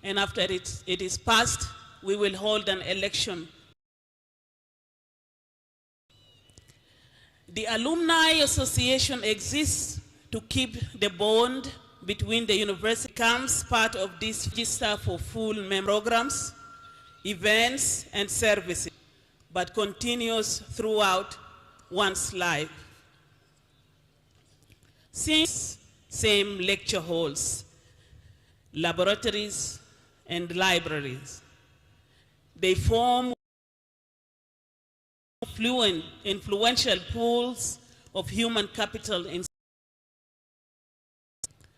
and after it is passed, we will hold an election. The Alumni Association exists to keep the bond between the university, becomes part of this register for full programs, events, and services, but continues throughout one's life. Since same lecture halls, laboratories, and libraries, they form influential pools of human capital.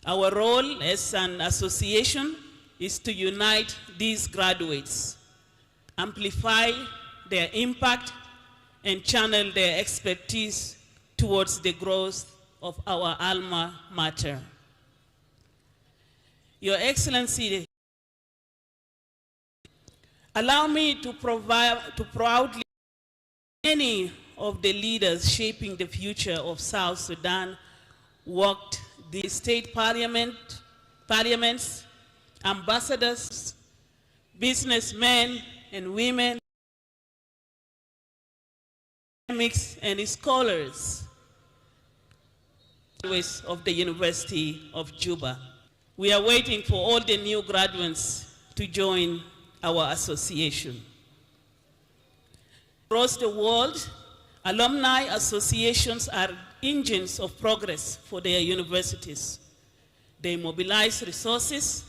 Our role as an association is to unite these graduates, amplify their impact, and channel their expertise towards the growth of our alma mater. Your Excellency, allow me to proudly many of the leaders shaping the future of South Sudan worked the state parliaments, ambassadors, businessmen and women, academics and scholars of the University of Juba. We are waiting for all the new graduates to join our association. Across the world, alumni associations are engines of progress for their universities. They mobilize resources,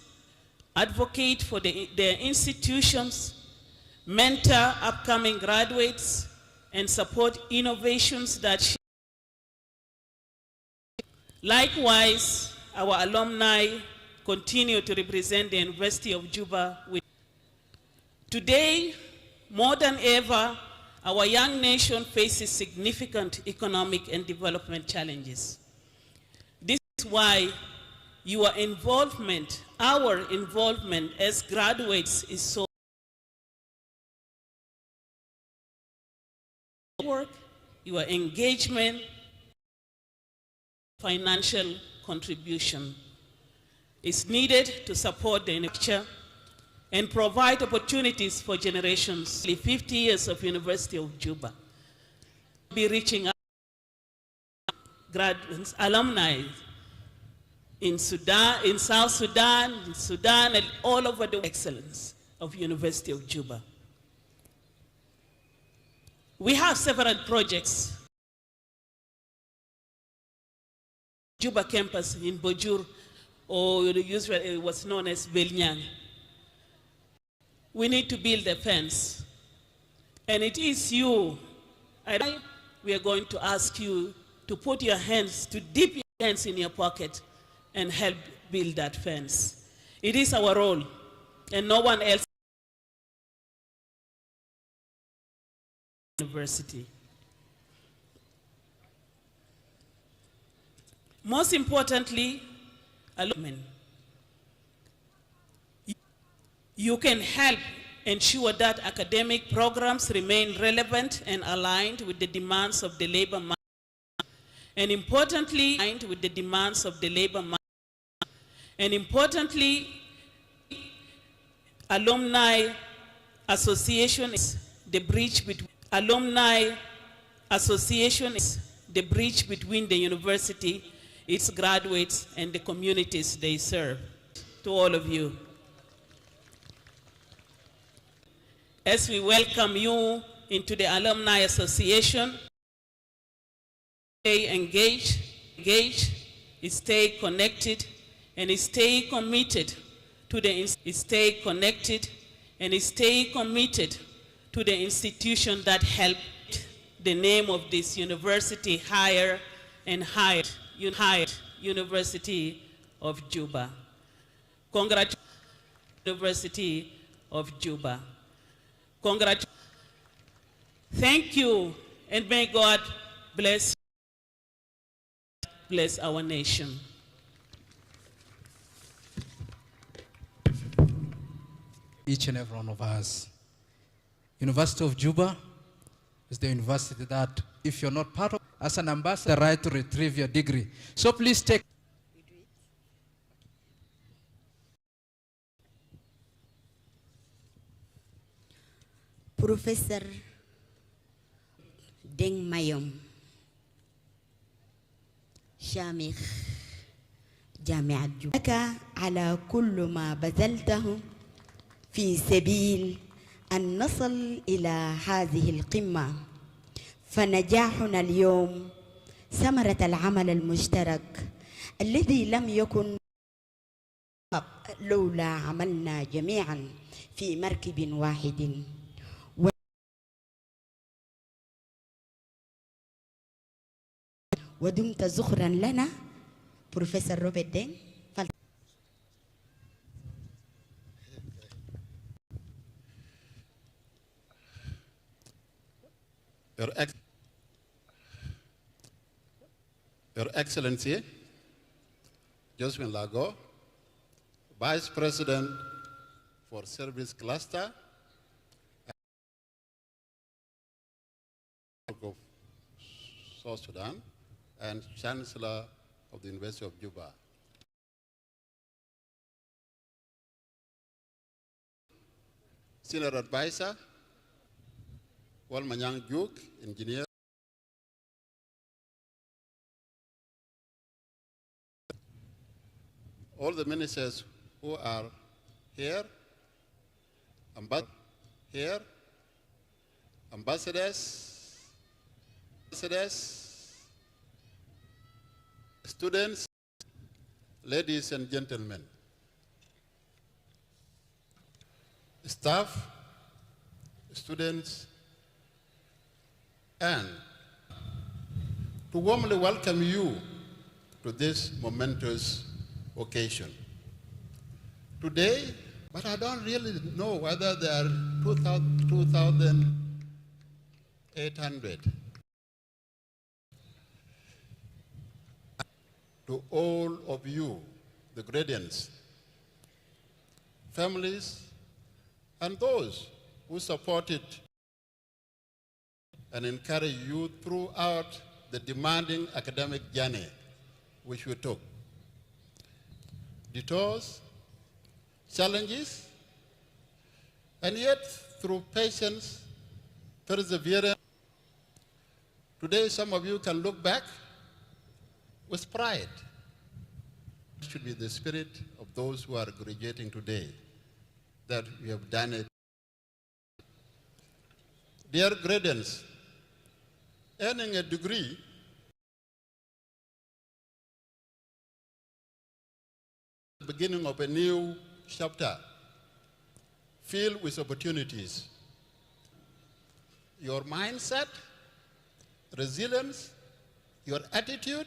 advocate for their institutions, mentor upcoming graduates, and support innovations that likewise, our alumni continue to represent the University of Juba. Today, more than ever, our young nation faces significant economic and development challenges. This is why your involvement, our involvement as graduates is so important. Your engagement, financial contribution is needed to support the future and provide opportunities for generations. 50 years of University of Juba. Be reaching out graduates, alumni in Sudan, in South Sudan, and all over the excellence of University of Juba. We have several projects. Juba campus in Bojur, or usually it was known as Belnyang. We need to build a fence. And it is you, we are going to ask you to put your hands, to dip your hands in your pocket and help build that fence. It is our role, and no one else. University. Most importantly, you can help ensure that academic programs remain relevant and aligned with the demands of the labor market. And importantly, aligned with the demands of the labor market. And importantly, alumni association is the bridge between alumni association is the bridge between the university, its graduates, and the communities they serve. To all of you, as we welcome you into the Alumni Association, stay engaged, stay connected, and stay committed to the institution that helped the name of this university higher and higher, University of Juba. Congratulations, University of Juba. Congratulations. Thank you, and may God bless our nation. Each and every one of us. University of Juba is the university that, if you're not part of, as an ambassador, the right to retrieve your degree. So please take Professor Deng Mayom, شامخ جامعة جوبا، لك على كل ما بذلته في سبيل أن نصل إلى هذه القمة، فنجاحنا اليوم ثمرة العمل المشترك الذي لم يكن لولا عملنا جميعا في مركب واحد. ودمت زخرا لنا بروفيسور روبرت دين. Your Excellency, Josephine Lago, Vice President for Service Cluster of South Sudan, and Chancellor of the University of Juba. Senior Advisor, Walmanyang Juk, Engineer. All the ministers who are here, ambassadors, students, ladies and gentlemen, staff, students, and to warmly welcome you to this momentous occasion. Today, but I don't really know whether there are 2,800. To all of you, the gradients, families, and those who supported and encouraged you throughout the demanding academic journey which we took. Detours, challenges, and yet through patience, perseverance, today some of you can look back with pride. It should be the spirit of those who are graduating today, that we have done it. Dear gradients, earning a degree the beginning of a new chapter filled with opportunities. Your mindset, resilience, your attitude,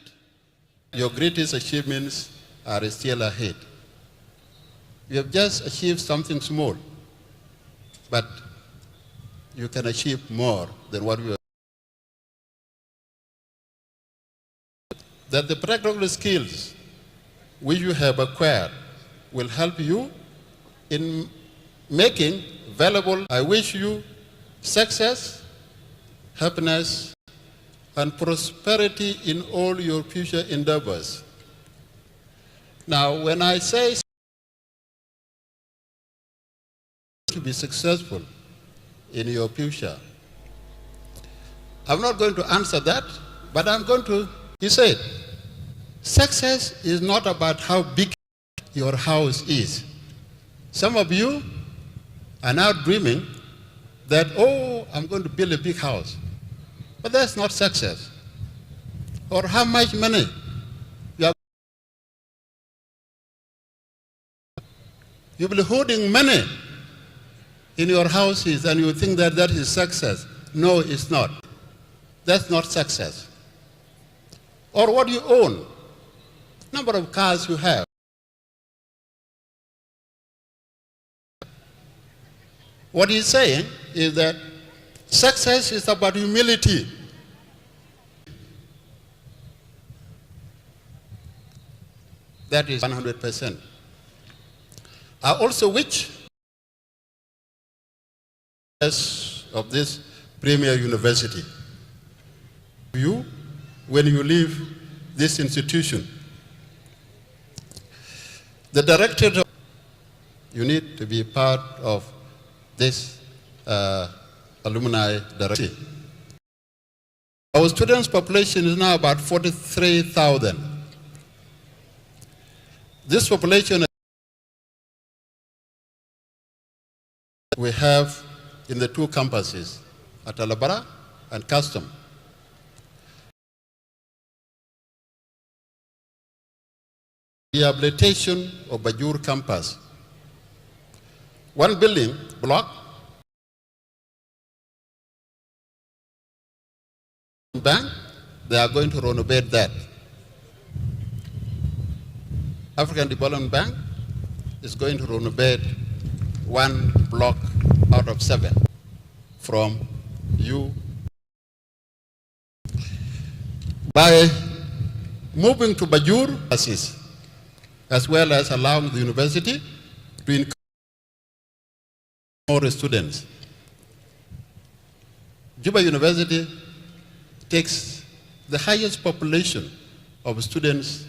your greatest achievements are still ahead. You have just achieved something small, but you can achieve more than what we have. That the practical skills which you have acquired will help you in making valuable. I wish you success, happiness, and prosperity in all your future endeavors. Now, when I say to be successful in your future, I'm not going to answer that, but I'm going to, he said, success is not about how big your house is. Some of you are now dreaming that, oh, I'm going to build a big house. But that's not success. Or how much money you have. You'll be holding money in your houses and you think that that is success. No, it's not. That's not success. Or what you own. Number of cars you have. What he's saying is that success is about humility. That is 100%. I also wish of this premier university, you, when you leave this institution, the director, you need to be part of this alumni directly. Our students' population is now about 43,000. This population we have in the two campuses at Alabara and Custom. Rehabilitation of Bajur campus. One building block bank, they are going to renovate that. African Development Bank is going to renovate one block out of 7 from you. By moving to Bajur as well as allowing the university to encourage more students. Juba University takes the highest population of students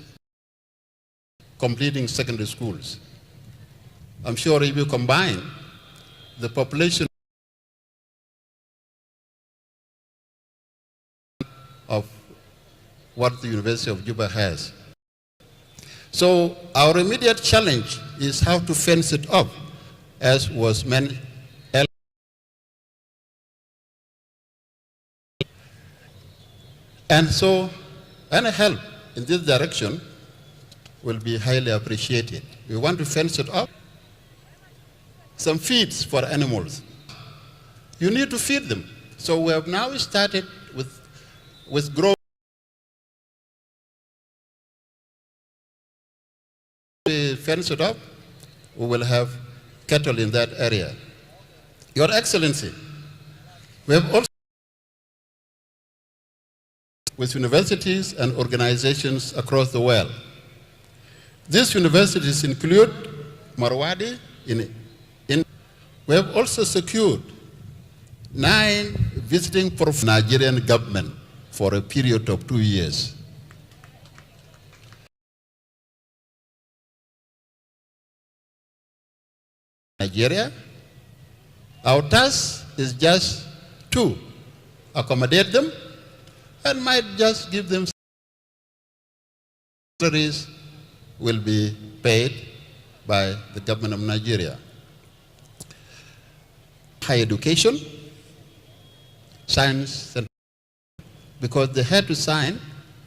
completing secondary schools. I'm sure if you combine the population of what the University of Juba has. So our immediate challenge is how to fence it up, as was mentioned. And so any help in this direction will be highly appreciated. We want to fence it up. Some feeds for animals. You need to feed them. So we have now started with growth. We fence it up, we will have cattle in that area. Your Excellency, we have also with universities and organizations across the world. These universities include Marwadi. We have also secured 9 visiting from Nigerian government for a period of 2 years. Nigeria, our task is just to accommodate them and might just give them salaries will be paid by the government of Nigeria. Higher education, science, and because they had to sign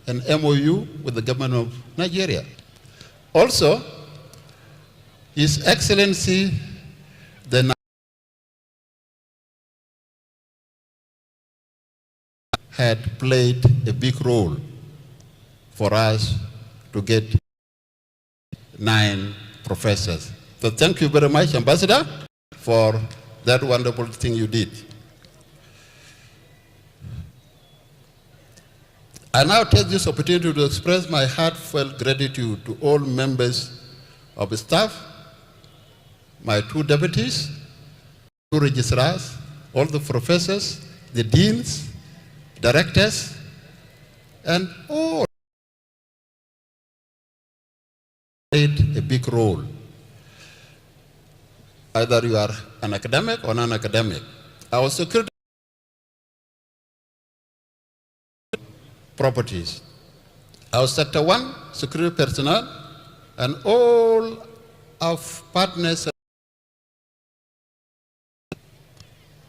an MOU with the government of Nigeria. Also, His Excellency, the had played a big role for us to get 9 professors. So thank you very much, Ambassador, for that wonderful thing you did. I now take this opportunity to express my heartfelt gratitude to all members of the staff, my 2 deputies, 2 registrars, all the professors, the deans, directors, and all played a big role. Either you are an academic or non-academic. Our security properties, our Sector 1 security personnel, and all of partners,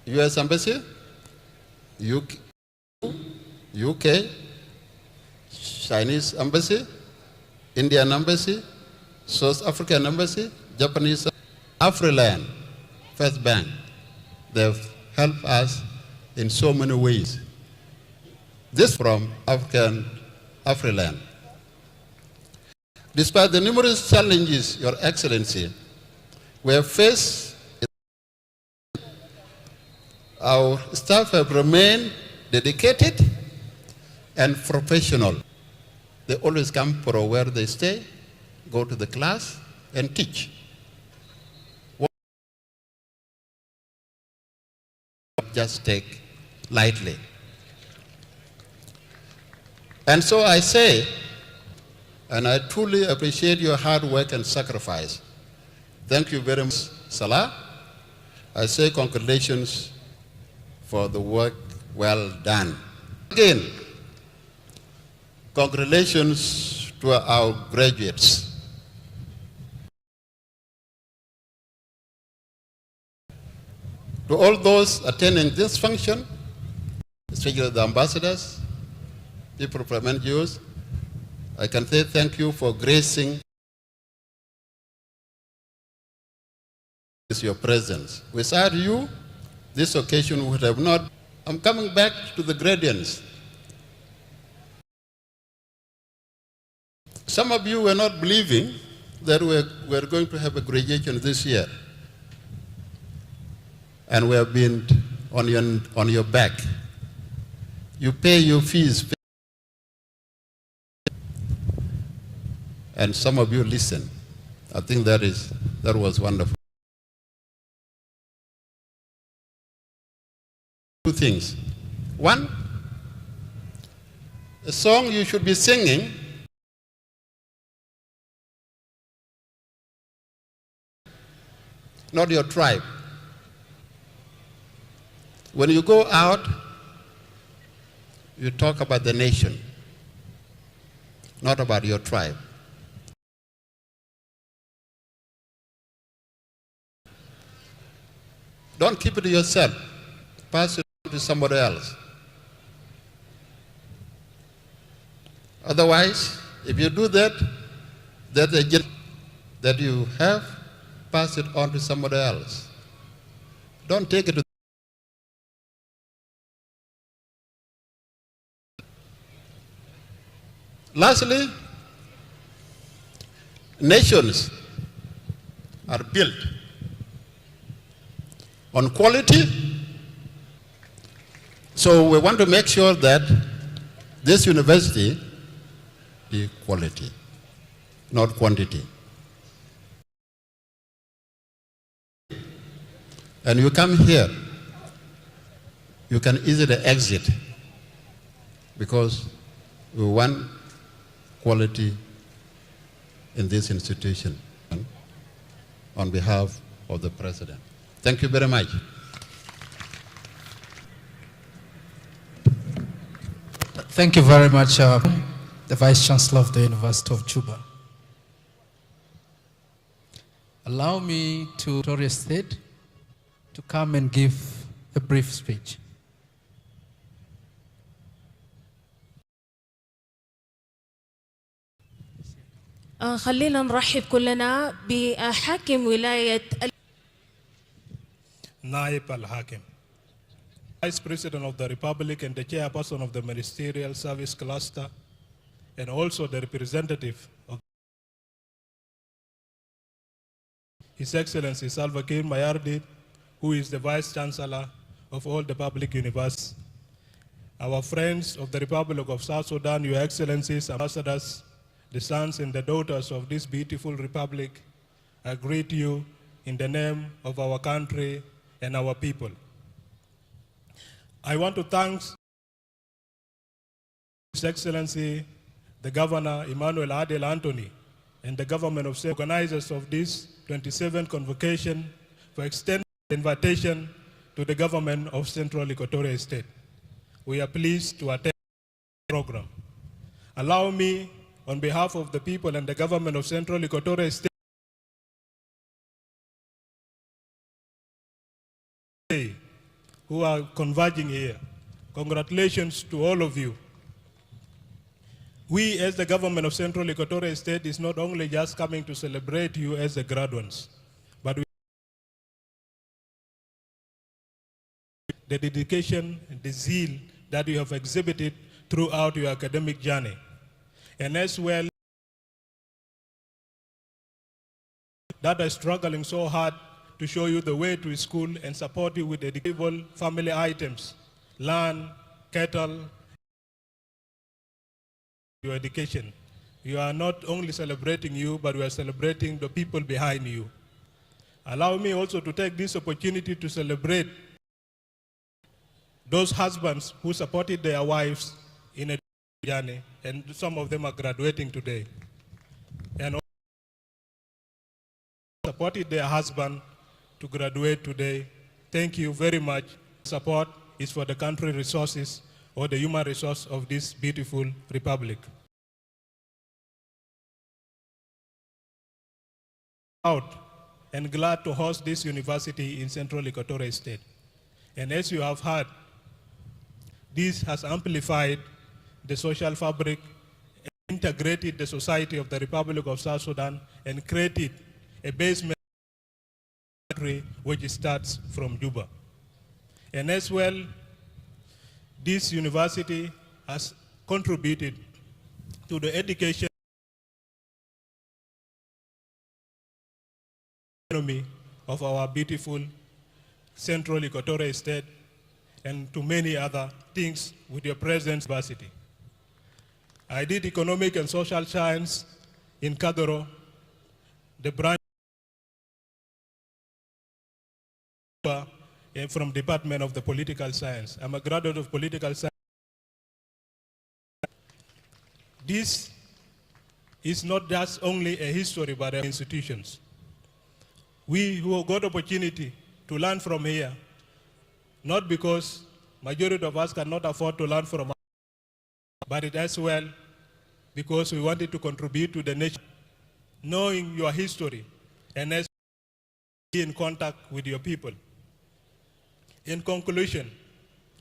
U.S. Embassy, UK, Chinese Embassy, Indian Embassy, South African Embassy, Japanese, Afriland, First Bank. They've helped us in so many ways. This from Afriland. Despite the numerous challenges, Your Excellency, we have faced, our staff have remained dedicated and professional. They always come for where they stay, go to the class, and teach. Just take lightly. And so I say, and I truly appreciate your hard work and sacrifice. Thank you very much, Salah. I say congratulations for the work well done. Again, congratulations to our graduates. To all those attending this function, especially the ambassadors, people from NGOs, I can say thank you for gracing your presence. Without you, this occasion would have not. I'm coming back to the gradients. Some of you were not believing that we're going to have a graduation this year. And we have been on your back. You pay your fees. And some of you listen. I think that was wonderful. Two things. One, a song you should be singing not your tribe. When you go out, you talk about the nation, not about your tribe. Don't keep it to yourself. Pass it on to somebody else. Otherwise, if you do that, that you have, pass it on to somebody else. Don't take it to. Lastly, nations are built on quality. So we want to make sure that this university be quality, not quantity. And you come here, you can easily exit because we want quality in this institution on behalf of the President. Thank you very much. Thank you very much, the Vice Chancellor of the University of Juba. Allow me to Victoria State to come and give a brief speech. خلينا نرحب كلنا بحاكم ولاية نائب الحاكم Vice President of the Republic and the Chairperson of the Ministerial Service Cluster, and also the representative of His Excellency Salva Kiir Mayardit, who is the Vice Chancellor of all the public universities. Our friends of the Republic of South Sudan, Your Excellencies, ambassadors, the sons and the daughters of this beautiful republic, I greet you in the name of our country and our people. I want to thank His Excellency, the Governor Emmanuel Adel Anthony, and the government of state organizers of this 27th convocation for extending the invitation to the government of Central Equatoria State. We are pleased to attend the program. Allow me, on behalf of the people and the government of Central Equatoria State, who are converging here, congratulations to all of you. We, as the government of Central Equatoria State, is not only just coming to celebrate you as the graduates, but the dedication and the zeal that you have exhibited throughout your academic journey. And as well, that are struggling so hard to show you the way to school and support you with educable family items, land, cattle, your education. We are not only celebrating you, but we are celebrating the people behind you. Allow me also to take this opportunity to celebrate those husbands who supported their wives in a journey, and some of them are graduating today. And supported their husband to graduate today. Thank you very much. Support is for the country resources or the human resource of this beautiful republic. Proud and glad to host this university in Central Equatorial State. And as you have heard, this has amplified the social fabric, integrated the society of the Republic of South Sudan, and created a basement country which starts from Juba. And as well, this university has contributed to the education economy of our beautiful Central Equatorial State and to many other things with your present university. I did economic and social science in Kadoro, the branch from Department of the Political Science. I'm a graduate of political science. This is not just only a history, but institutions. We who got opportunity to learn from here, not because majority of us cannot afford to learn from us, but it as well because we wanted to contribute to the nation, knowing your history and as be in contact with your people. In conclusion,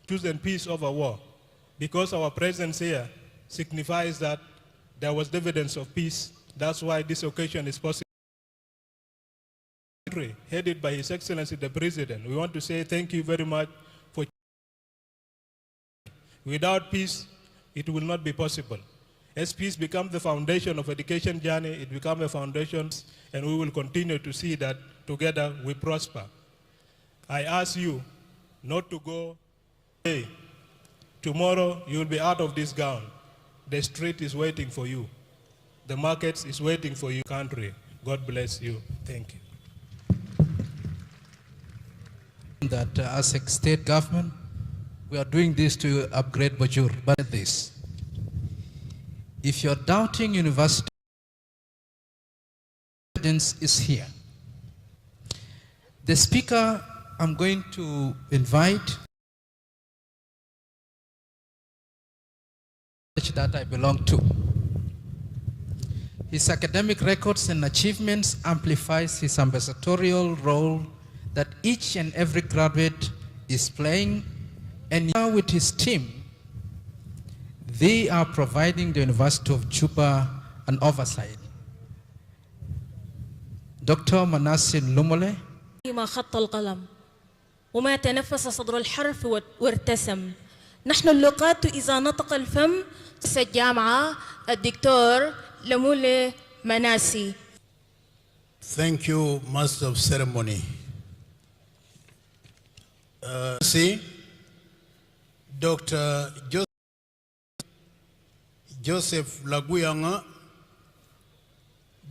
choose and peace over war, because our presence here signifies that there was dividends of peace. That's why this occasion is possible. Headed by His Excellency the President, we want to say thank you very much for. Without peace, it will not be possible. As peace becomes the foundation of education journey, it becomes a foundation, and we will continue to see that together we prosper. I ask you not to go today. Tomorrow you will be out of this gown. The street is waiting for you. The market is waiting for you, country. God bless you. Thank you. That as a state government, we are doing this to upgrade Bajur. But this, if you're doubting university, evidence is here. The speaker I'm going to invite that I belong to. His academic records and achievements amplifies his ambassadorial role that each and every graduate is playing, and now with his team, they are providing the University of Juba an oversight. Dr. Manasseh Lumole. ما خط القلم وما تنفس صدر الحرف وارتسم. نحن اللقات إذا نطق الفم. الجامعة الدكتور لمولي مناسي. Thank you, Master of Ceremony. Dr. Joseph Laguyanga,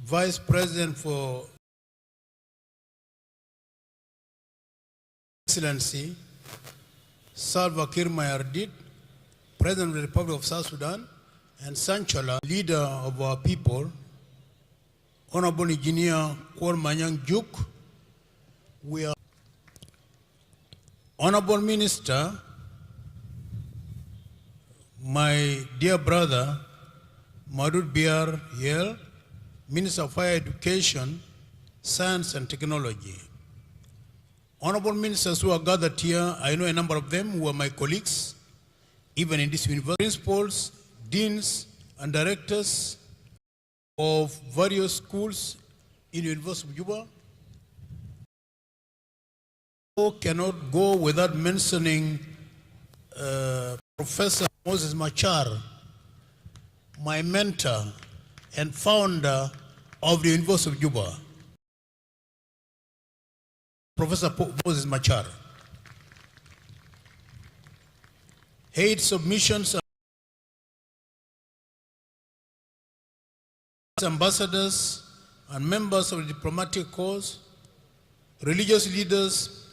Vice President for Excellency Salva Kiir Mayardit, President of the Republic of South Sudan, and Sanchala, leader of our people, Honorable Engineer Kwal Manyang Juk. We are Honorable Minister, my dear brother, Madud Biar Yel, Minister of Higher Education, Science and Technology. Honorable ministers who are gathered here, I know a number of them who are my colleagues, even in this university, principals, deans, and directors of various schools in the University of Juba. Cannot go without mentioning Professor Moses Machar, my mentor and founder of the University of Juba. Professor Moses Machar. Head submissions, ambassadors and members of the diplomatic corps, religious leaders,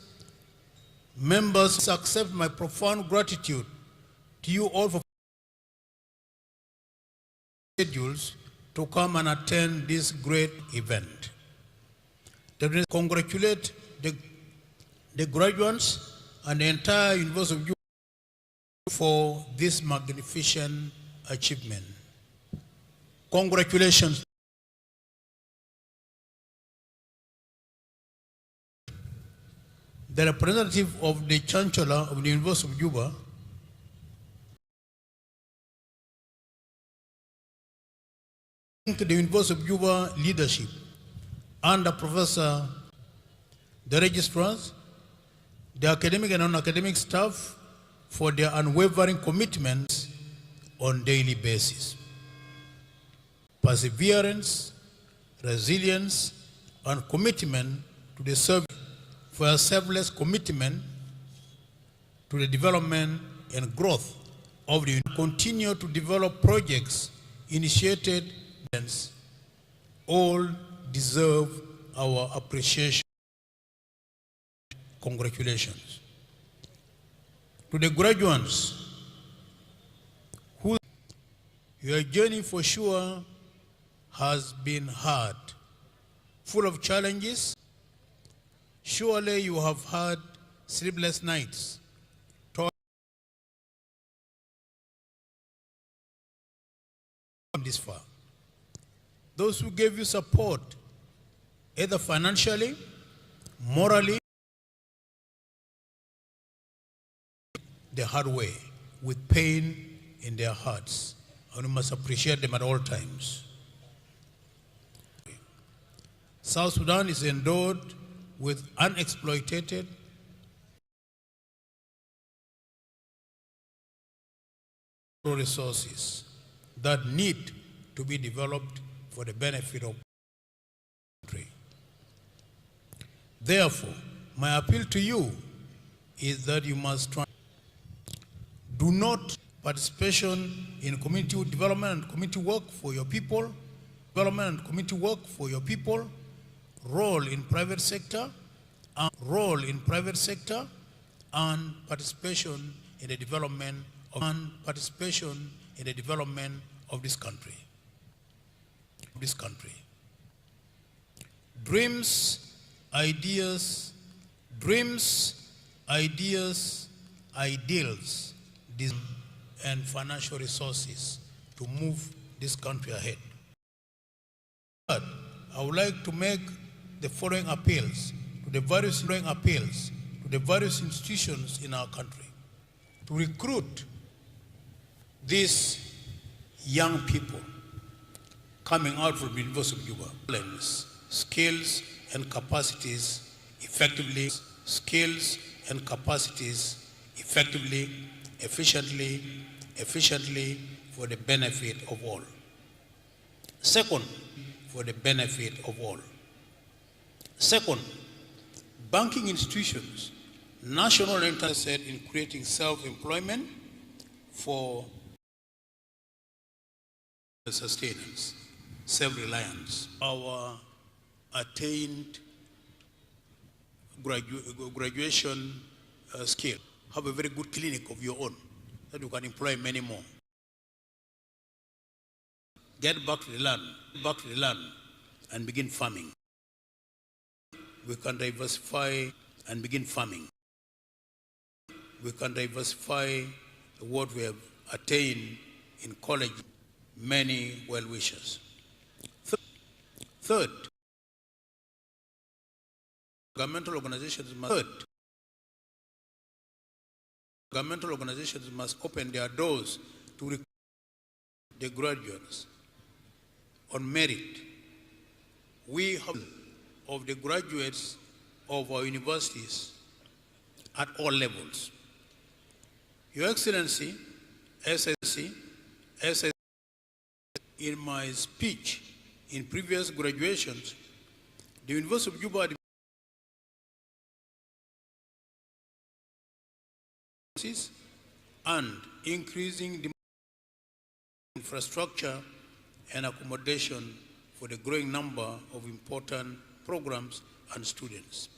members, accept my profound gratitude to you all for schedules to come and attend this great event. I congratulate the graduates and the entire University of Juba for this magnificent achievement. Congratulations. The representative of the Chancellor of the University of Juba thank the University of Juba leadership under Professor, the registrars, the academic and non-academic staff for their unwavering commitments on daily basis. Perseverance, resilience, and commitment to the service, for a selfless commitment to the development and growth of the continue to develop projects initiated. All deserve our appreciation. Congratulations. To the graduates, your journey for sure has been hard, full of challenges. Surely you have had sleepless nights, this far. Those who gave you support, either financially, morally, the hard way, with pain in their hearts, and we must appreciate them at all times. South Sudan is endowed with unexploited resources that need to be developed for the benefit of the country. Therefore, my appeal to you is that you must try. Do not participation in community development and community work for your people, development and community work for your people, role in private sector, and participation in the development of this country. Dreams, ideals, ideals, and financial resources to move this country ahead. But I would like to make the following appeals to the various institutions in our country to recruit these young people coming out from the University of Juba, skills and capacities effectively, efficiently for the benefit of all. Second, banking institutions, national and international, in creating self-employment for sustenance, self-reliance. Our attained graduation skill, have a very good clinic of your own that you can employ many more. Get back to the land and begin farming. We can diversify and begin farming. We can diversify what we have attained in college. Many well-wishers. Third, governmental organizations must open their doors to recruit the graduates on merit. We have of the graduates of our universities at all levels. Your Excellency, in my speech in previous graduations, the University of Juba and increasing the infrastructure and accommodation for the growing number of important programs and students.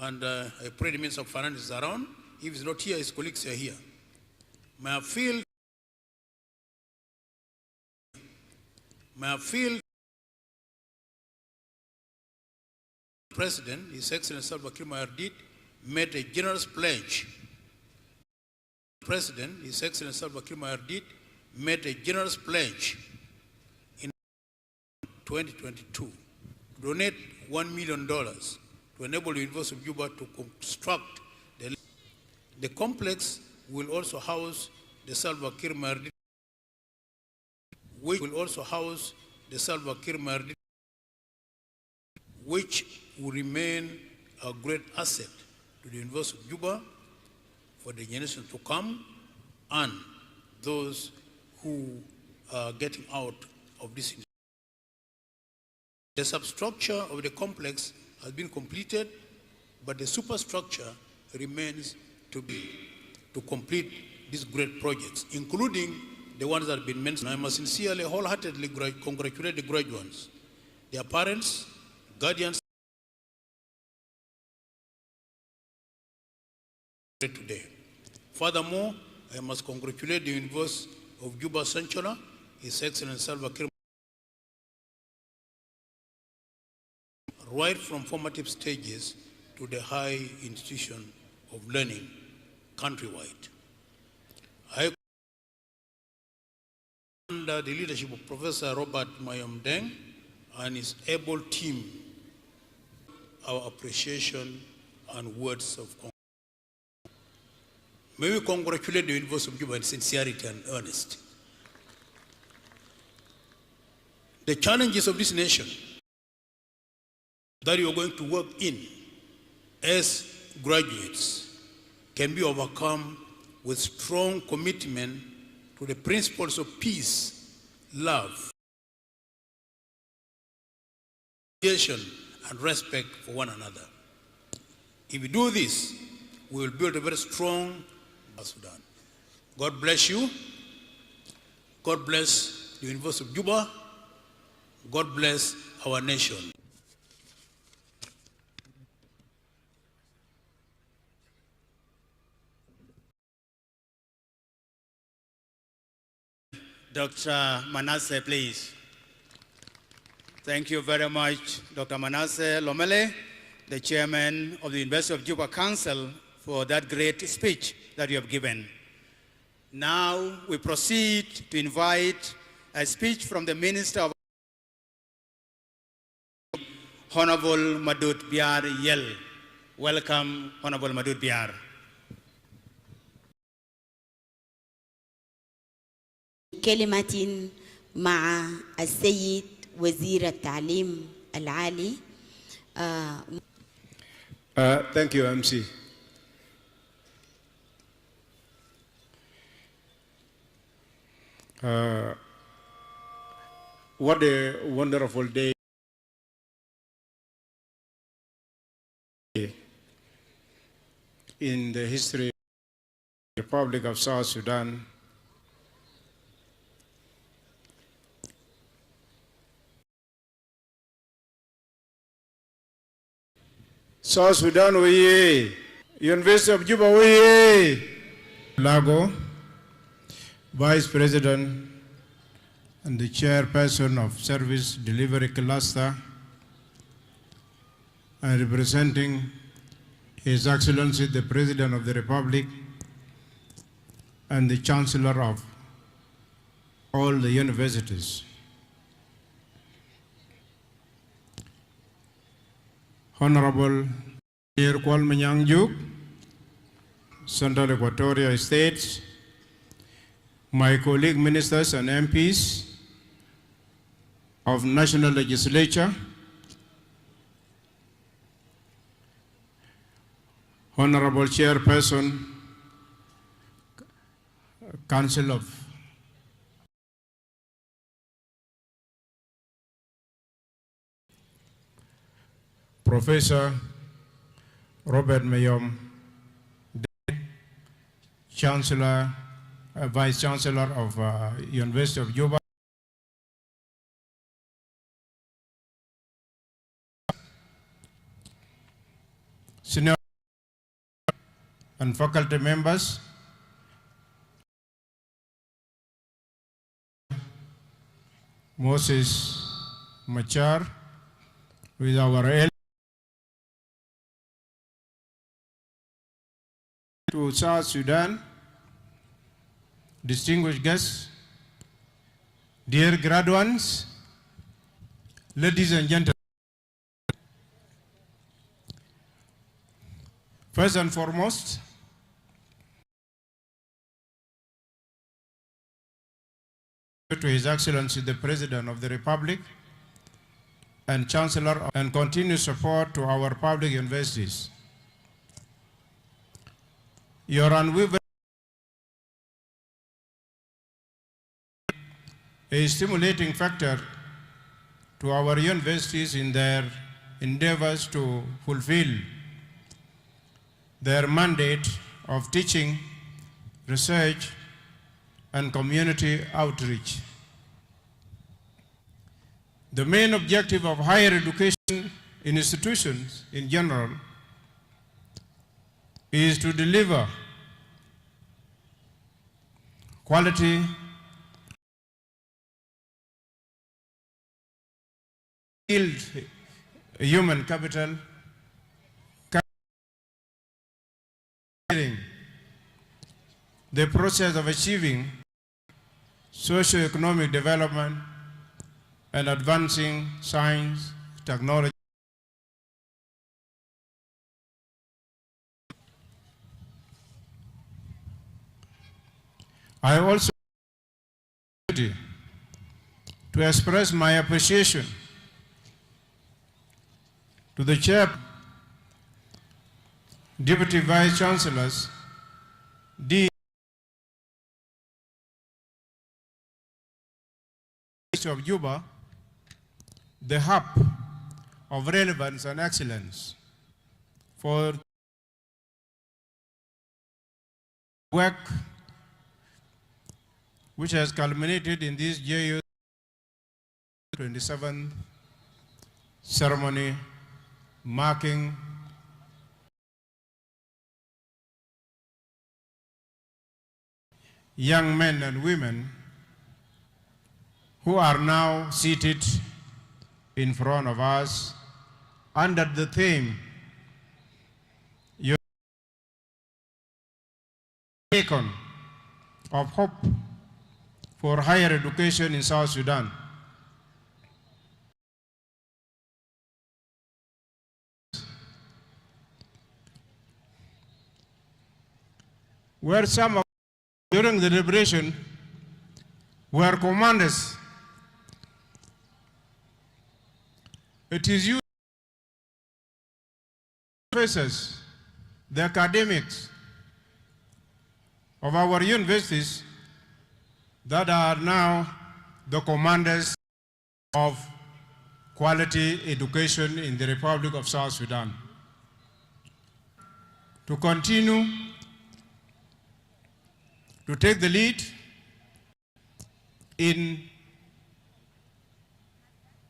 And I pray the Minister of Finance is around. If he's not here, his colleagues are here. May I feel President, His Excellency Salva Kiir Mayardit, made a generous pledge. President, His Excellency Salva Kiir Mayardit, made a generous pledge in 2022 to donate $1 million to enable the University of Juba to construct the complex will also house the Salva Kiir Mayardit, which will also house the Salva Kiir Mayardit, which will remain a great asset to the University of Juba for the generations to come and those who are getting out of this. The substructure of the complex has been completed, but the superstructure remains to complete these great projects, including the ones that have been mentioned. I must sincerely, wholeheartedly congratulate the graduates, their parents, guardians today. Furthermore, I must congratulate the University of Juba Chancellor, His Excellency Salva Kiir, right from formative stages to the high institution of learning countrywide. I, under the leadership of Professor Robert Mayomdeng and his able team, our appreciation and words of congratulations. May we congratulate the University of Juba in sincerity and earnest. The challenges of this nation that you are going to work in as graduates can be overcome with strong commitment to the principles of peace, love, and respect for one another. If we do this, we will build a very strong Sudan. God bless you. God bless the University of Juba. God bless our nation. Dr. Manasseh, please. Thank you very much, Dr. Manasseh Lomele, the chairman of the University of Juba Council, for that great speech that you have given. Now we proceed to invite a speech from the Minister of Honorable Madud Biar Yel. Welcome, Honorable Madud Biar. كلمة مع السيد وزير التعليم العالي. Thank you, MC. What a wonderful day in the history of the Republic of South Sudan. South Sudan, we University of Juba, we Lago, Vice President and the Chairperson of Service Delivery Cluster, and representing His Excellency the President of the Republic and the Chancellor of all the universities. Honorable Mayor Kwalmanyangjuk, Central Equatoria States, my colleague ministers and MPs of National Legislature, Honorable Chairperson, Council of Professor Robert Mayom, Chancellor, Vice Chancellor of University of Juba, senior and faculty members, Moses Machar, with our to South Sudan, distinguished guests, dear graduates, ladies and gentlemen. First and foremost, to His Excellency the President of the Republic and Chancellor, and continued support to our public universities. Your unwavering a stimulating factor to our universities in their endeavors to fulfill their mandate of teaching, research, and community outreach. The main objective of higher education institutions in general is to deliver quality skilled human capital, the process of achieving socio-economic development and advancing science, technology. I also to express my appreciation to the Chair, Deputy Vice Chancellors, of Juba, the hub of relevance and excellence for work which has culminated in this Juba 27th ceremony marking young men and women who are now seated in front of us under the theme, your beacon of hope for higher education in South Sudan. Where some of during the liberation were commanders, it is you, professors, the academics of our universities that are now the commanders of quality education in the Republic of South Sudan. To continue to take the lead in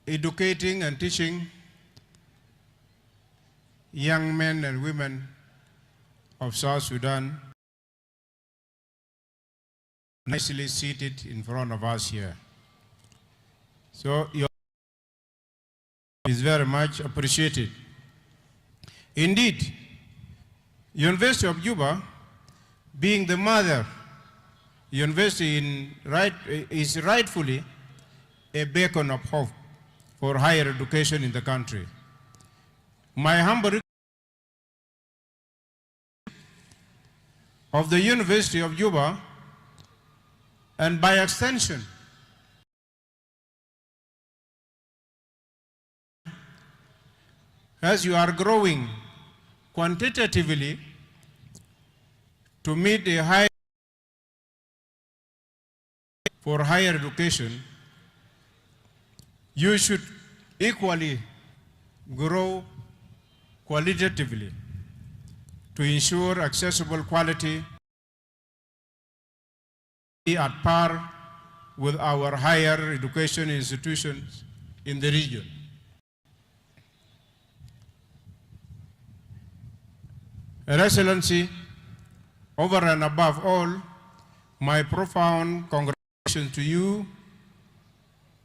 educating and teaching young men and women of South Sudan, nicely seated in front of us here. So your is very much appreciated. Indeed, University of Juba, being the mother university is rightfully a beacon of hope for higher education in the country. My humble of the University of Juba, and by extension, as you are growing quantitatively to meet a high for higher education, you should equally grow qualitatively to ensure accessible quality at par with our higher education institutions in the region. Your Excellency, over and above all, my profound congratulations to you,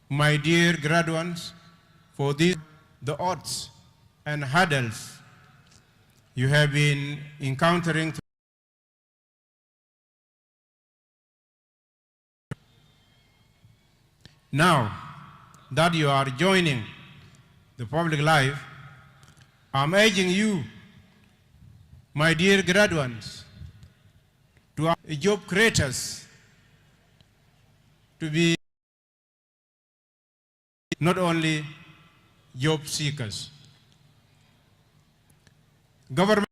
my dear graduates, for the odds and hurdles you have been encountering Now that you are joining the public life, I'm urging you, my dear graduates, to be job creators, to be not only job seekers. Government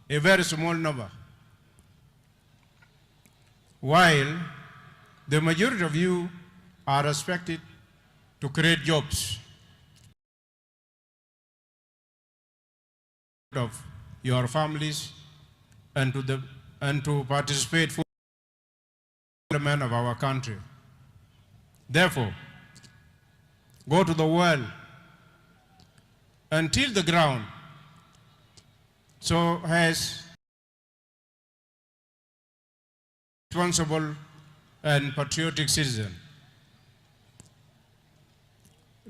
a very small number, while the majority of you are expected to create jobs of your families and to participate for the development of our country. Therefore, go to the well and till the ground so as responsible and patriotic citizen.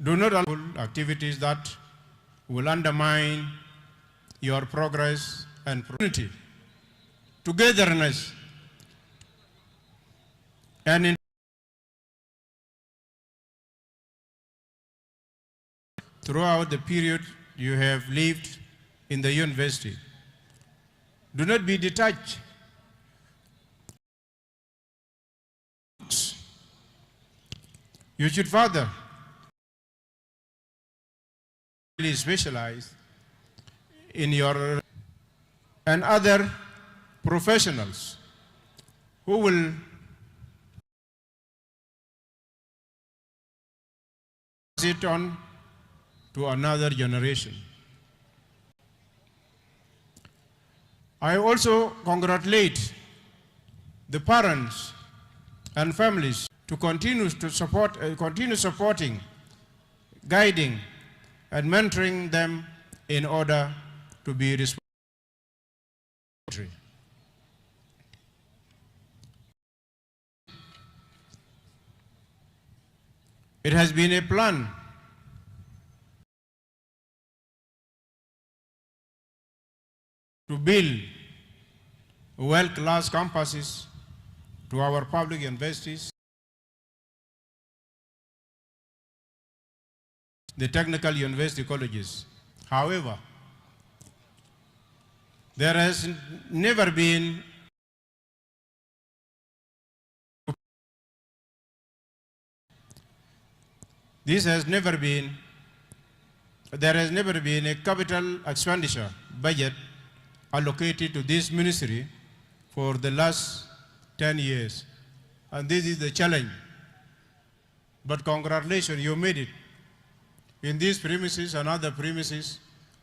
Do not allow activities that will undermine your progress and unity, togetherness, and throughout the period you have lived in the university. Do not be detached. You should further specialize in your and other professionals who will pass it on to another generation. I also congratulate the parents and families to continue supporting, guiding, and mentoring them in order to be responsible. It has been a plan to build world-class campuses to our public universities, the technical university colleges. However, there has never been there has never been a capital expenditure budget allocated to this ministry for the last 10 years. And this is the challenge. But congratulations, you made it in these premises and other premises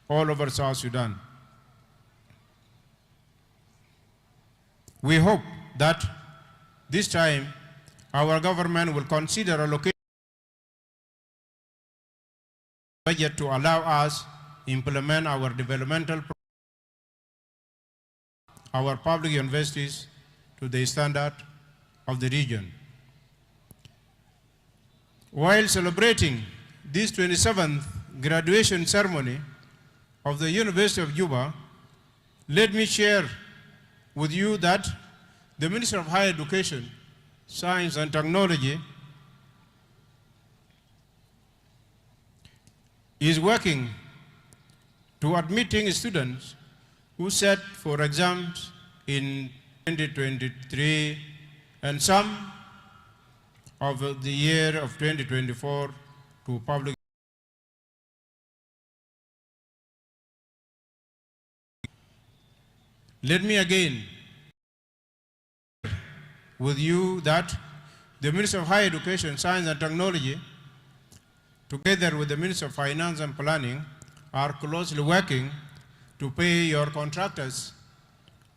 all over South Sudan. We hope that this time our government will consider allocating budget to allow us to implement our developmental our public universities to the standard of the region. While celebrating this 27th graduation ceremony of the University of Juba, let me share with you that the Minister of Higher Education, Science and Technology is working to admitting students who sat for exams in 2023 and some of the year of 2024 to public. Let me again with you that the Minister of Higher Education, Science and Technology, together with the Minister of Finance and Planning, are closely working to pay your contractors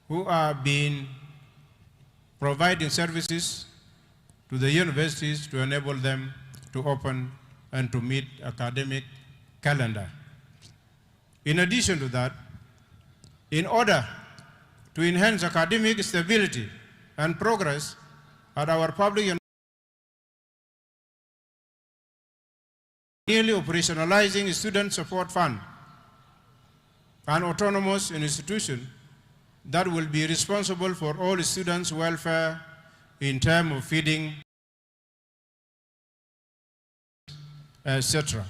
who are being providing services to the universities to enable them to open and to meet academic calendar. In addition to that, in order to enhance academic stability and progress at our public universities, nearly operationalizing Student Support Fund, an autonomous institution that will be responsible for all students' welfare in terms of feeding, etc.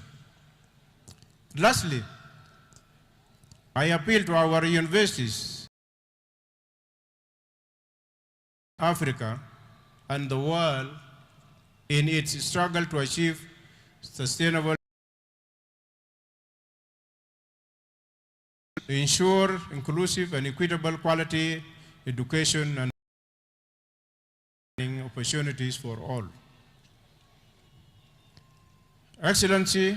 Lastly, I appeal to our universities, Africa, and the world in its struggle to achieve sustainable, ensure inclusive and equitable quality education and opportunities for all. Excellency,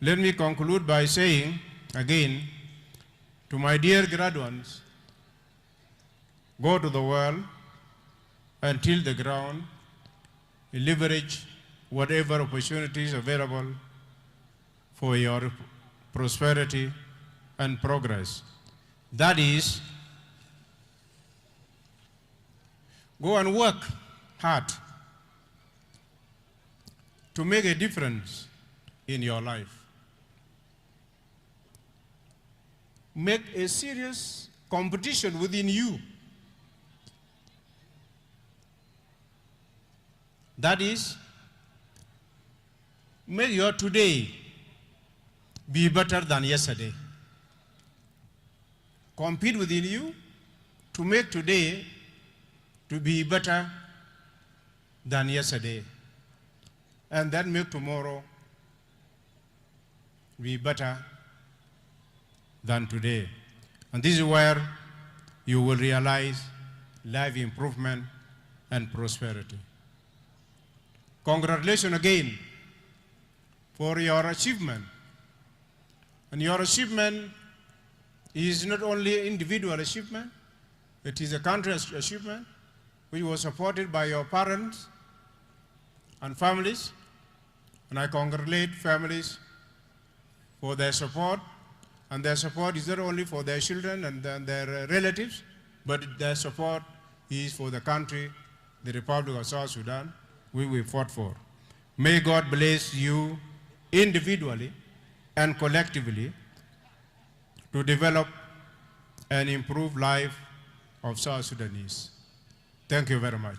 let me conclude by saying again to my dear graduates, go to the world and till the ground, leverage whatever opportunities available for your prosperity and progress. That is, go and work hard to make a difference in your life. Make a serious competition within you. That is, make your today be better than yesterday. Compete within you to make today to be better than yesterday. And then make tomorrow be better than today. And this is where you will realize life improvement and prosperity. Congratulations again for your achievement. And your achievement is not only individual achievement, it is a country's achievement which was supported by your parents and families. And I congratulate families for their support. And their support is not only for their children and their relatives, but their support is for the country, the Republic of South Sudan, which we fought for. May God bless you individually and collectively to develop and improve life of South Sudanese. Thank you very much.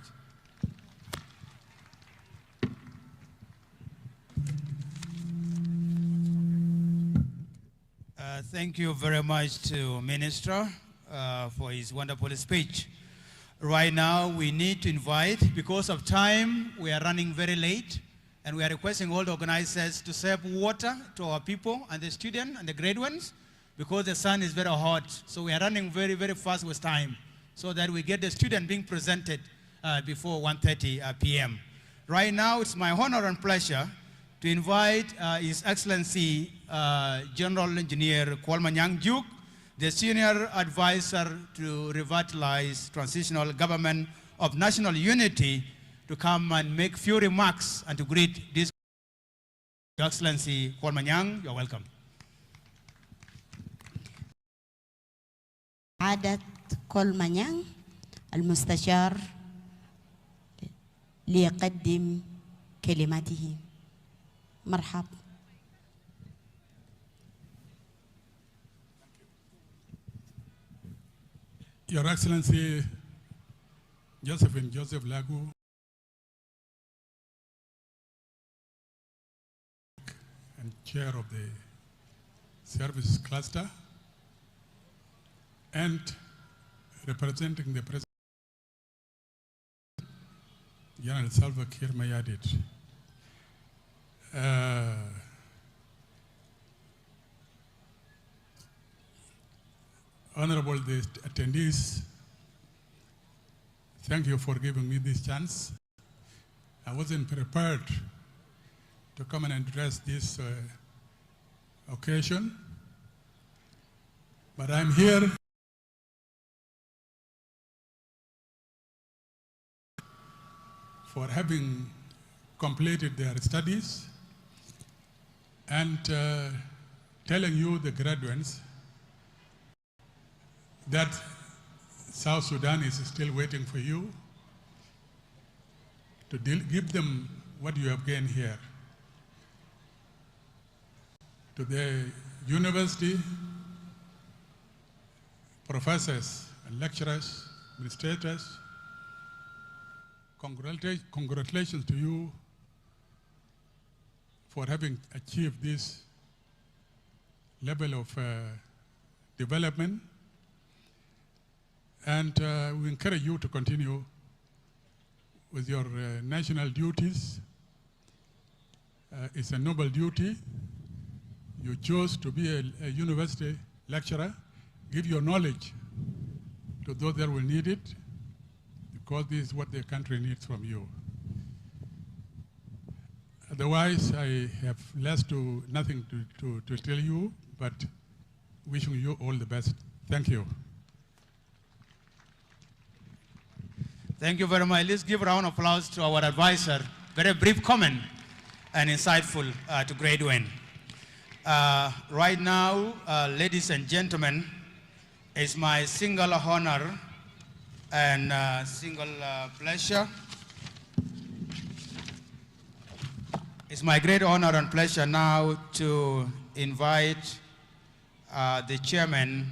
Thank you very much to Minister for his wonderful speech. Right now, we need to invite, because of time, we are running very late, and we are requesting all the organizers to serve water to our people and the students and the graduates, because the sun is very hot. So we are running very, very fast with time, so that we get the student being presented before 1:30 p.m. Right now, it's my honor and pleasure to invite His Excellency General Engineer Kwalmanyang Juk, the Senior Advisor to Revitalize Transitional Government of National Unity, to come and make few remarks and to greet this Excellency Kwalmanyang. You're welcome. عادة كولمانيان المستشار ليقدم كلماته. مرحب. Your Excellency Joseph Lagu, and Chair of the Services Cluster, and representing the President, General Salva Kiir Mayardit. Honorable attendees, thank you for giving me this chance. I wasn't prepared to come and address this occasion, but I'm here for having completed their studies and telling you, the graduates, that South Sudan is still waiting for you to give them what you have gained here. To the university, professors and lecturers, administrators, congratulations to you for having achieved this level of development. And we encourage you to continue with your national duties. It's a noble duty. You chose to be a university lecturer. Give your knowledge to those that will need it, because this is what the country needs from you. Otherwise, I have nothing to tell you, but wishing you all the best. Thank you. Thank you very much. Let's give a round of applause to our advisor. Very brief comment and insightful to grade win. Right now, ladies and gentlemen, it's my single honor and single pleasure. It's my great honor and pleasure now to invite the chairman.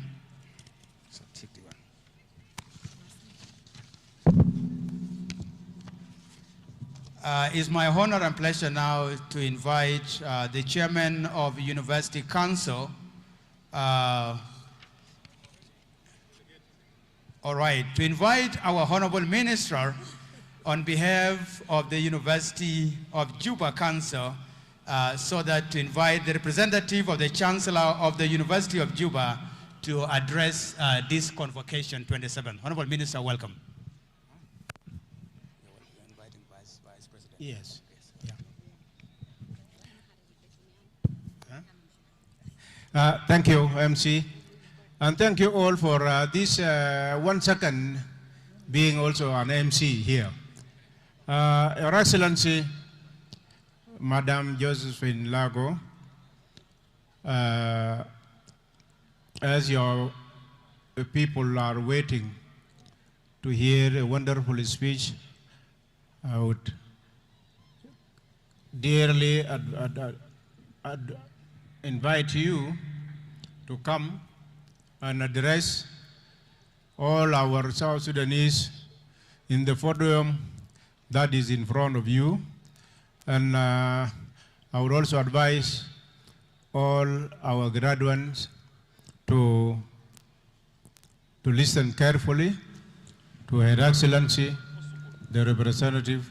It's my honor and pleasure now to invite the chairman of University Council. All right, to invite our honorable minister on behalf of the University of Juba Council, so that to invite the representative of the Chancellor of the University of Juba to address this convocation 27. Honorable Minister, welcome. Yes. Yeah. Thank you, MC. And thank you all for this 1 second being also an MC here. Your Excellency, Madam Josephine Lago, as your people are waiting to hear a wonderful speech, I would dearly invite you to come and address all our South Sudanese in the podium that is in front of you. And I would also advise all our graduates to listen carefully to Her Excellency, the representative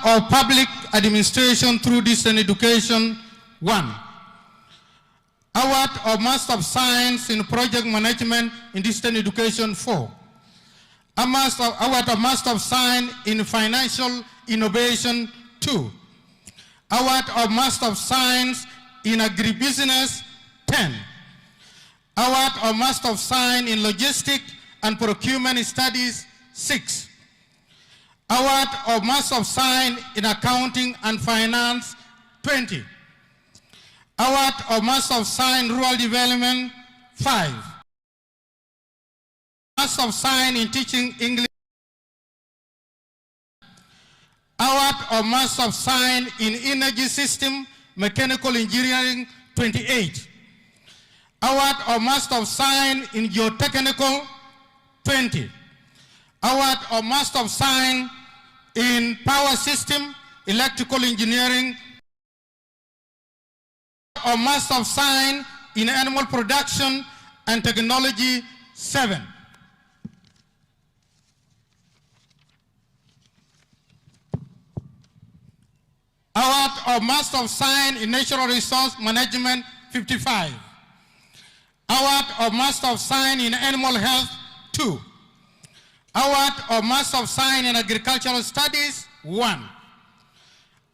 of Public Administration through Distance Education, 1. Award of Master of Science in Project Management in Distance Education, 4. Award of Master of Science in Financial Innovation, 2. Award of Master of Science in Agribusiness, 10. Award of Master of Science in Logistics and Procurement Studies, 6. Award of Master of Science in Accounting and Finance, 20. Award of Master of Science in Rural Development, 5. Master of Science in Teaching English. Award of Master of Science in Energy System, Mechanical Engineering, 28. Award of Master of Science in Geotechnical, 20. Award of Master of Science in Power System, Electrical Engineering. Of Master of Science in Animal Production and Technology, 7. Award of Master of Science in Natural Resource Management, 55. Award of Master of Science in Animal Health, 2. Award of Master of Science in Agricultural Studies, 1.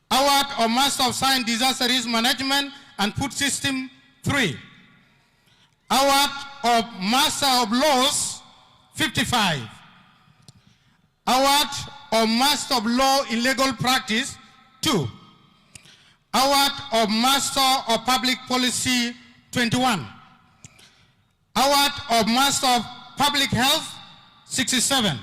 Award of Master of Science in Disaster Risk Management and Food System, 3. Award of Master of Laws, 55. Award of Master of Law in Legal Practice, 2. Award of Master of Public Policy, 21. Award of Master of Public Health, 67.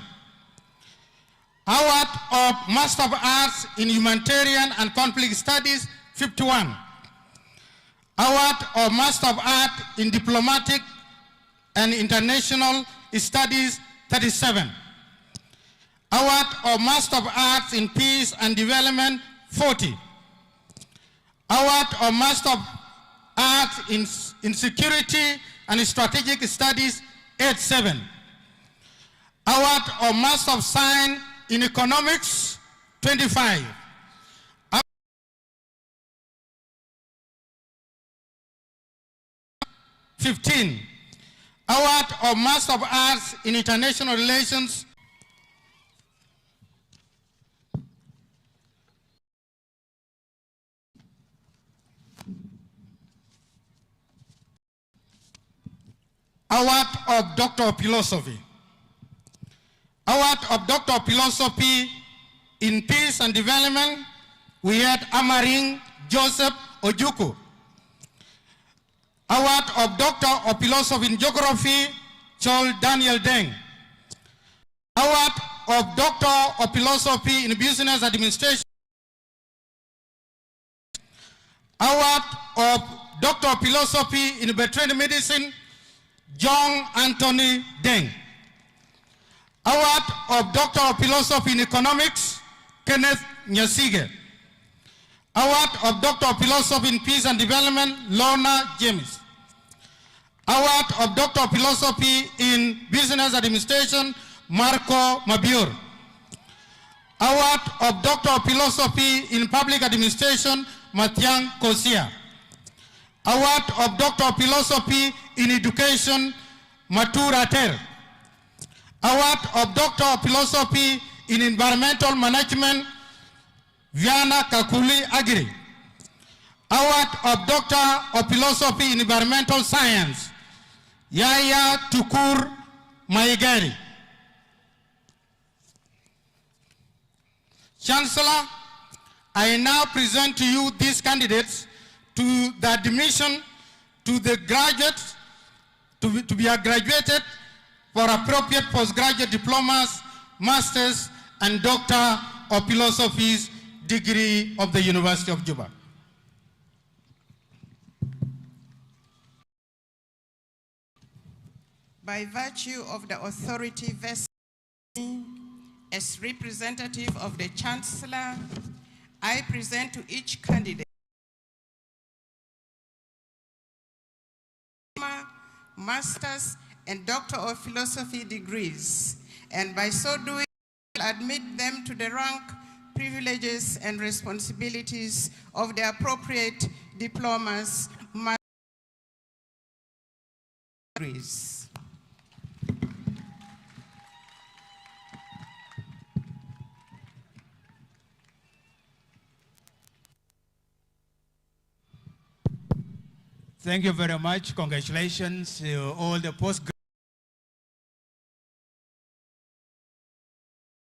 Award of Master of Arts in Humanitarian and Conflict Studies, 51. Award of Master of Art in Diplomatic and International Studies, 37. Award of Master of Arts in Peace and Development, 40. Award of Master of Arts in Security and Strategic Studies, 87. Award of Master of Science in Economics, 25. 15. Award of Master of Arts in International Relations. Award of Doctor of Philosophy. Award of Doctor of Philosophy in Peace and Development, we had Amaring Joseph Ojuku. Award of Doctor of Philosophy in Geography, Chol Daniel Deng. Award of Doctor of Philosophy in Business Administration. Award of Doctor of Philosophy in Veterinary Medicine, John Anthony Deng. Award of Doctor of Philosophy in Economics, Kenneth Nyasige. Award of Doctor of Philosophy in Peace and Development, Lorna James. Award of Doctor of Philosophy in Business Administration, Marco Mabior. Award of Doctor of Philosophy in Public Administration, Mathiang Kosia. Award of Doctor of Philosophy in Education, Matura Ter. Award of Doctor of Philosophy in Environmental Management, Viana Kakuli Agri. Award of Doctor of Philosophy in Environmental Science, Yaya Tukur Maigari. Chancellor, I now present to you these candidates to the admission to the graduates to be graduated for appropriate postgraduate diplomas, masters, and Doctor of Philosophy's degree of the University of Juba. By virtue of the authority vested as representative of the Chancellor, I present to each candidate master's and Doctor of Philosophy degrees, and by so doing, admit them to the rank privileges and responsibilities of the appropriate diplomas, degrees. Thank you very much. Congratulations to all the postgraduates.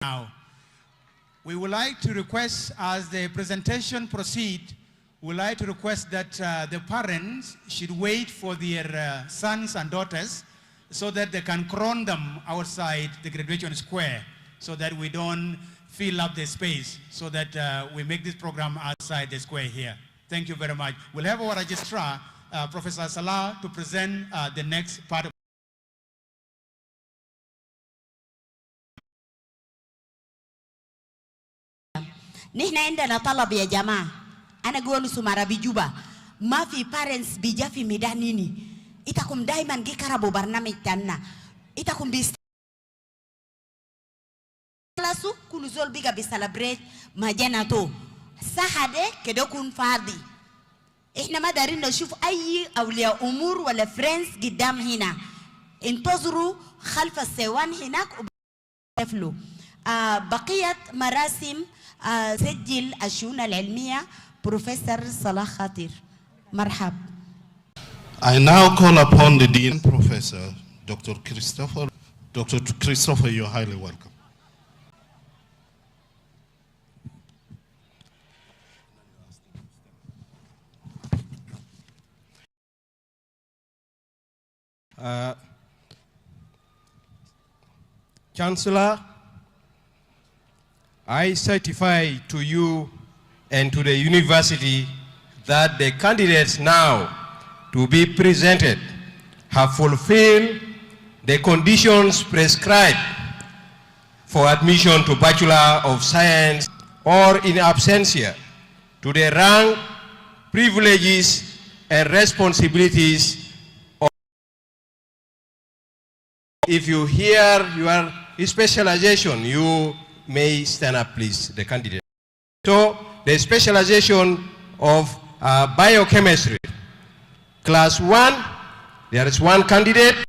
Now, we would like to request, as the presentation proceeds, we would like to request that the parents should wait for their sons and daughters so that they can crown them outside the graduation square, so that we don't fill up the space, so that we make this program outside the square here. Thank you very much. We'll have our registrar, Professor Salah, to present the next part of نحن عندنا طلب يا جماعة. أنا قول سمارة بجوبا ما في parents بيجا في ميدانيني. إتاكم دايما جي كربو برنامج تانا. إتاكم بيست لاسو كل زول بيجا بيسلبريت مجاناتو. ساحدة كده كون فاضي. إحنا ما دارين نشوف أي أولياء أمور ولا فريندز قدام هنا. انتظروا خلف السيوان هناك وبيفلوا. بقية مراسم سجل الشؤون العلمية بروفيسور صلاح خاطر. مرحب. I now call upon the Dean Professor, Dr. Christopher. Dr. Christopher, you're highly welcome. Chancellor, I certify to you and to the university that the candidates now to be presented have fulfilled the conditions prescribed for admission to Bachelor of Science, or in absentia to the rank, privileges, and responsibilities of. If you hear your specialization, you may stand up, please, the candidate. So, the specialization of biochemistry, class 1, there is one candidate.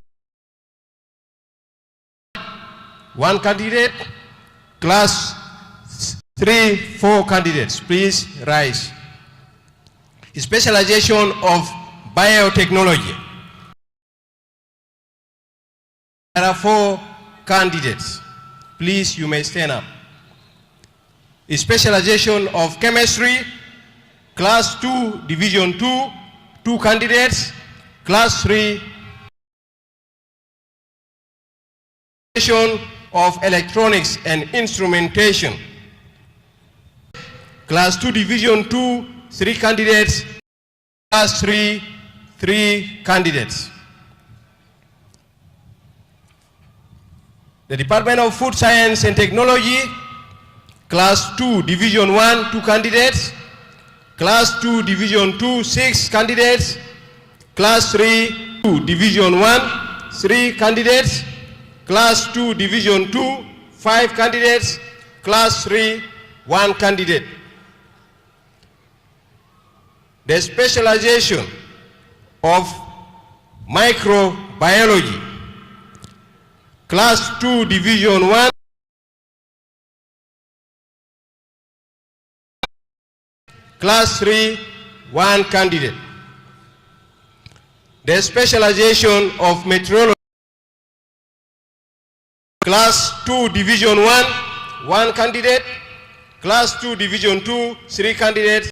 One candidate. Class 3, 4 candidates, please rise. Specialization of biotechnology. There are 4 candidates. Please, you may stand up. Specialization of chemistry, class 2, division 2, 2 candidates. Class 3, of electronics and instrumentation. Class 2, division 2, 3 candidates. Class 3, 3 candidates. The Department of Food Science and Technology, class 2, division 1, 2 candidates. Class 2, division 2, 6 candidates. Class 3, 2, division 1, 3 candidates. Class 2, division 2, 5 candidates. Class 3, 1 candidate. The specialization of microbiology, class 2, division 1, class 3, 1 candidate. The specialization of meteorology, class 2, division 1, 1 candidate. Class 2, division 2, 3 candidates.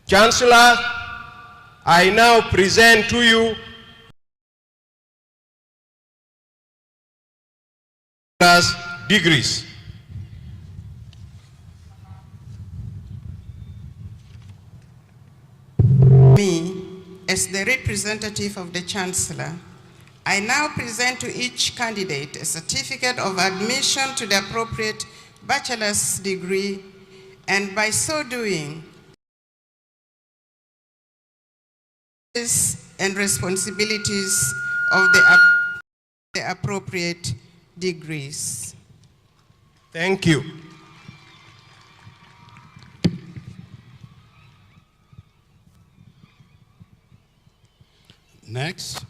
Chancellor, I now present to you degrees. Me, as the representative of the Chancellor, I now present to each candidate a certificate of admission to the appropriate bachelor's degree, and by so doing, and responsibilities of the the appropriate degrees. Thank you. Next,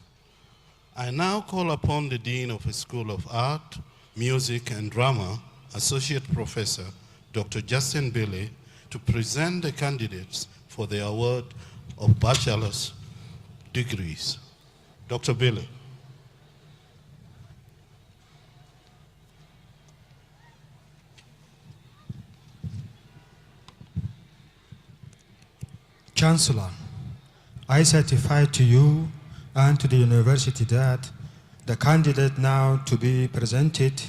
I now call upon the Dean of the School of Art, Music and Drama, Associate Professor Dr. Justin Bailey, to present the candidates for the award of bachelor's degrees. Dr. Bailey. Chancellor, I certify to you and to the university that the candidate now to be presented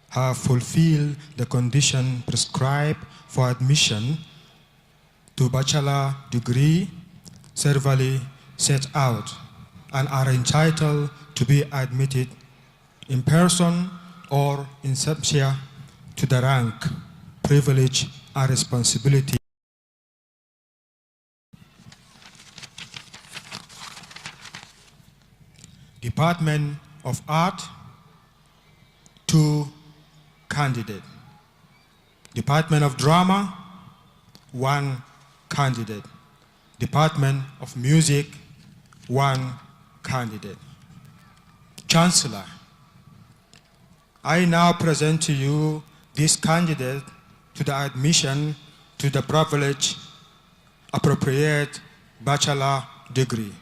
have fulfilled the condition prescribed for admission to bachelor degree severally set out and are entitled to be admitted in person or in substantia to the rank, privilege, and responsibility. Department of Art, 2 candidates. Department of Drama, 1 candidate. Department of Music, 1 candidate. Chancellor, I now present to you this candidate to the admission to the privilege appropriate bachelor degree.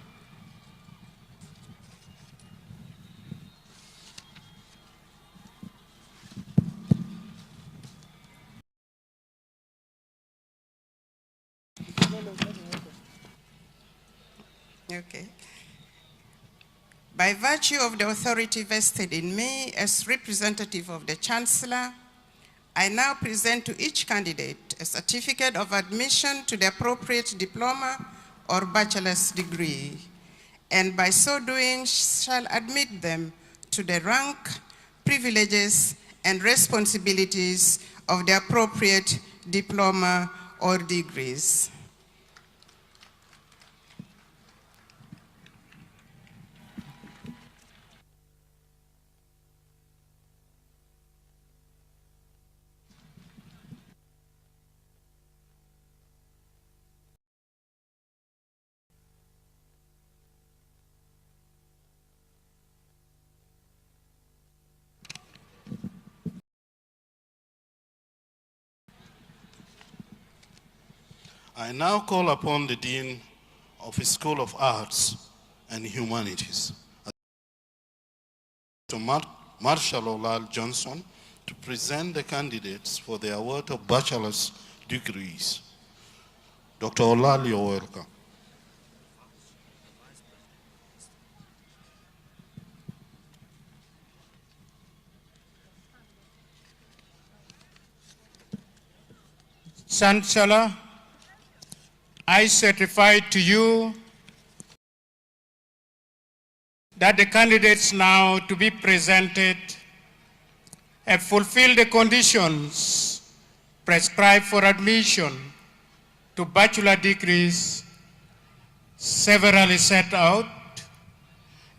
Okay. By virtue of the authority vested in me as representative of the Chancellor, I now present to each candidate a certificate of admission to the appropriate diploma or bachelor's degree, and by so doing shall admit them to the rank, privileges, and responsibilities of the appropriate diploma or degrees. I now call upon the Dean of the School of Arts and Humanities, Dr. Marshall Olal Johnson, to present the candidates for the award of bachelor's degrees. Dr. Olal, you're welcome. Chancellor, I certify to you that the candidates now to be presented have fulfilled the conditions prescribed for admission to bachelor degrees severally set out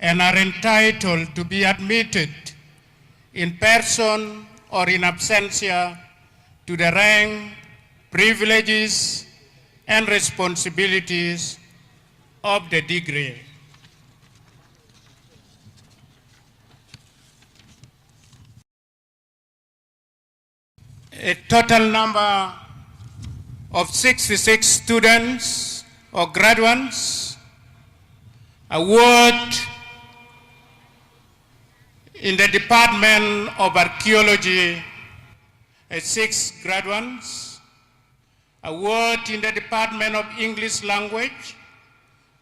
and are entitled to be admitted in person or in absentia to the rank, privileges, and responsibilities of the degree. A total number of 66 students or graduates award in the Department of Archaeology, 6 graduates, award in the Department of English Language,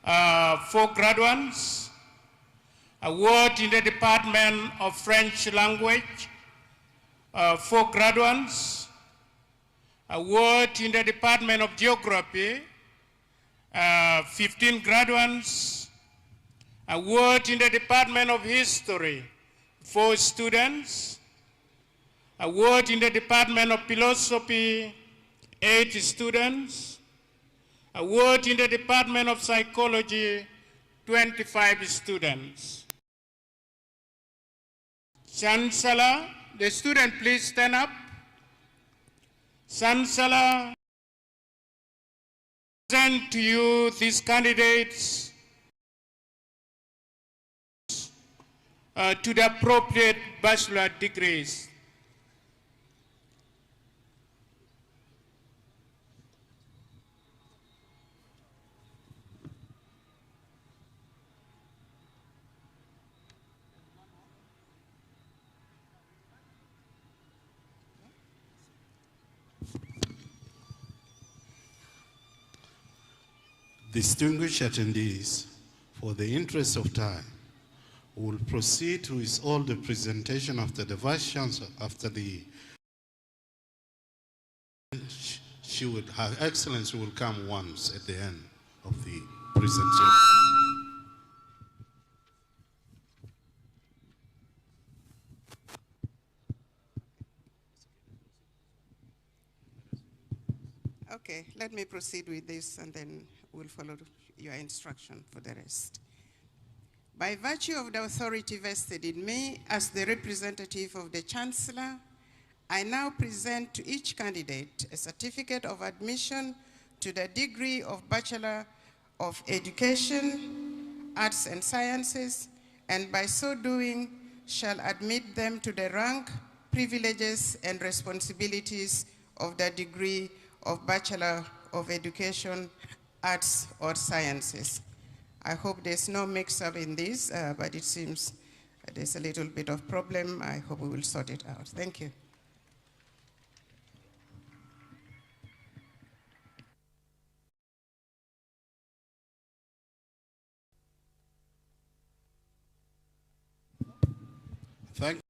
4 graduates, award in the Department of French Language, 4 graduates, award in the Department of Geography, 15 graduates, award in the Department of History, 4 students, award in the Department of Philosophy, 8 students, award in the Department of Psychology, 25 students. Chancellor, the student please stand up. Chancellor, present to you these candidates to the appropriate bachelor degrees. Distinguished attendees, for the interest of time, we will proceed with all the presentation after the Vice Chancellor, after the Her Excellency will come once at the end of the presentation. Okay, let me proceed with this and then we'll follow your instruction for the rest. By virtue of the authority vested in me as the representative of the Chancellor, I now present to each candidate a certificate of admission to the degree of Bachelor of Education, Arts and Sciences, and by so doing shall admit them to the rank, privileges, and responsibilities of the degree of Bachelor of Education, Arts or Sciences. I hope there's no mix-up in this, but it seems there's a little bit of problem. I hope we will sort it out. Thank you. Thank you.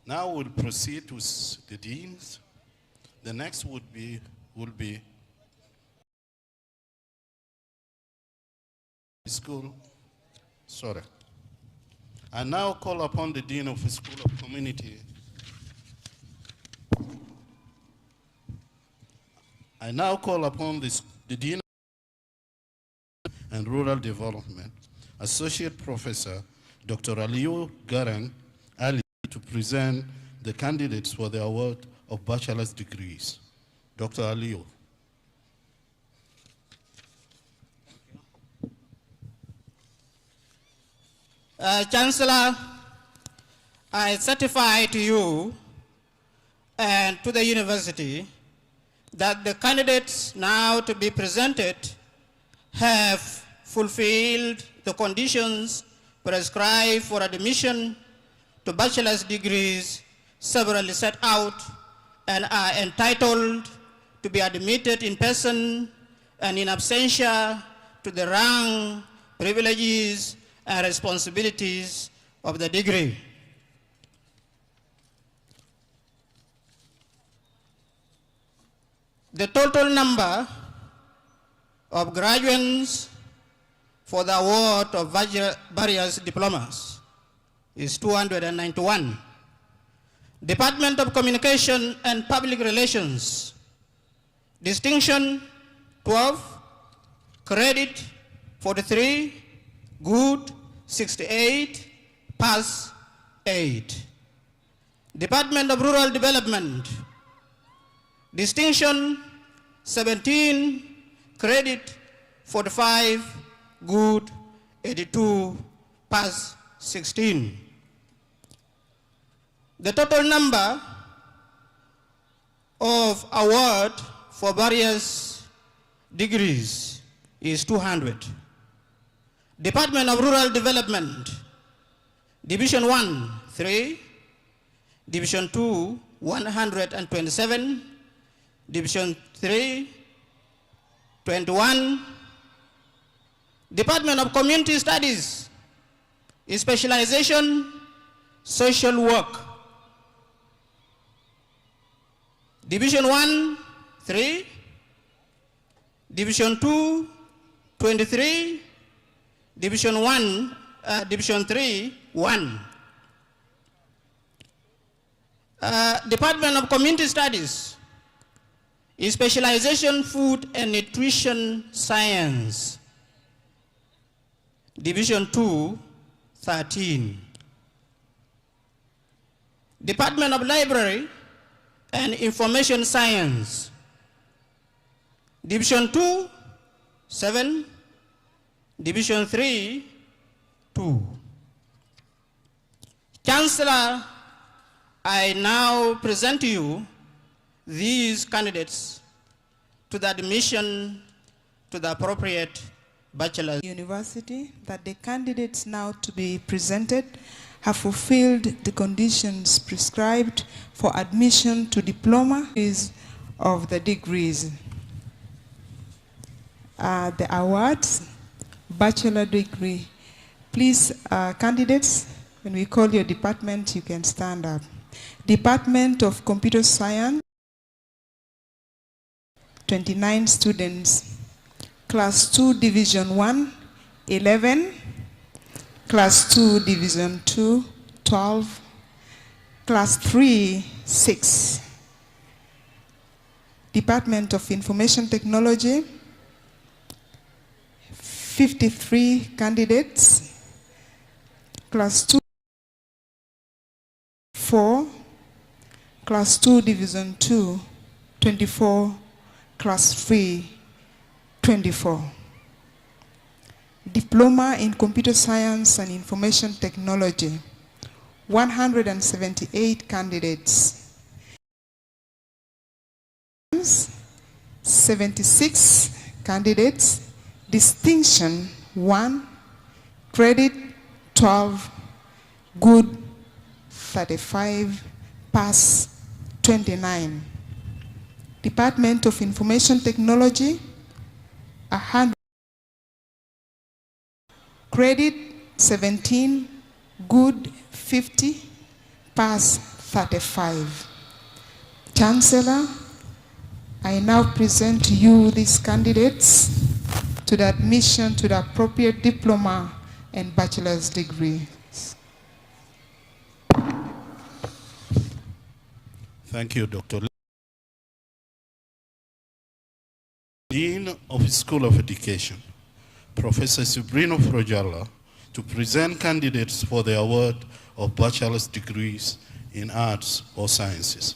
Now we'll proceed with the deans. The next will be school. Sorry. I now call upon the Dean of the School of Community. I now call upon the Dean and Rural Development, Associate Professor Dr. Aliyu Garang Ali, to present the candidates for the award of bachelor's degrees. Dr. Aliyu. Chancellor, I certify to you and to the university that the candidates now to be presented have fulfilled the conditions prescribed for admission to bachelor's degrees severally set out and are entitled to be admitted in person and in absentia to the rank, privileges, and responsibilities of the degree. The total number of graduates for the award of various diplomas is 291. Department of Communication and Public Relations, distinction 12, credit 43, good 68, pass 8. Department of Rural Development, distinction 17, credit 45, good 82, pass 16. The total number of award for various degrees is 200. Department of Rural Development, Division 1, 3, Division 2, 127, Division 3, 21. Department of Community Studies, specialization, social work. Division 1, 3, Division 2, 23, Division 1, Division 3, 1. Department of Community Studies, specialization, food and nutrition science. Division 2, 13. Department of Library and Information Science. Division 2, 7. Division 3, 2. Chancellor, I now present to you these candidates to the admission to the appropriate bachelor's university, that the candidates now to be presented have fulfilled the conditions prescribed for admission to diploma of the degrees. The awards, bachelor degree. Please, candidates, when we call your department, you can stand up. Department of Computer Science, 29 students. Class 2, Division 1, 11. Class 2, Division 2, 12. Class 3, 6. Department of Information Technology, 53 candidates. Class 2, 4. Class 2, Division 2, 24. Class 3, 24. Diploma in Computer Science and Information Technology, 178 candidates. 76 candidates. Distinction 1, credit 12, good 35, pass 29. Department of Information Technology, 100. Credit 17, good 50, pass 35. Chancellor, I now present to you these candidates to the admission to the appropriate diploma and bachelor's degree. Thank you, Dr. Dean of the School of Education, Professor Subrino Frojala, to present candidates for the award of bachelor's degrees in arts or sciences.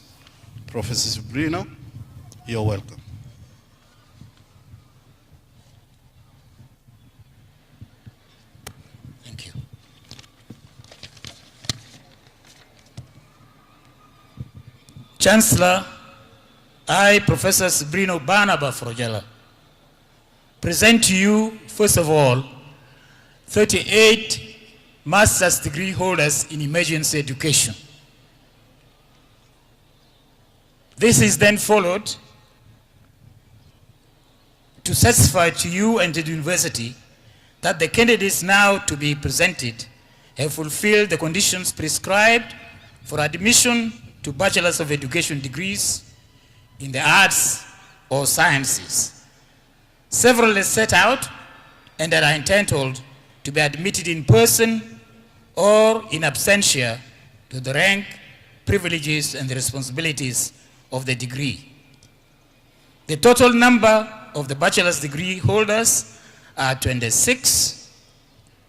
Professor Subrino, you're welcome. Thank you. Chancellor, I, Professor Subrino Barnaba Frojala, present to you, first of all, 38 master's degree holders in emergency education. This is then followed to certify to you and to the university that the candidates now to be presented have fulfilled the conditions prescribed for admission to Bachelor's of Education degrees in the arts or sciences. Several are set out and are entitled to be admitted in person or in absentia to the rank, privileges, and the responsibilities of the degree. The total number of the bachelor's degree holders are 26.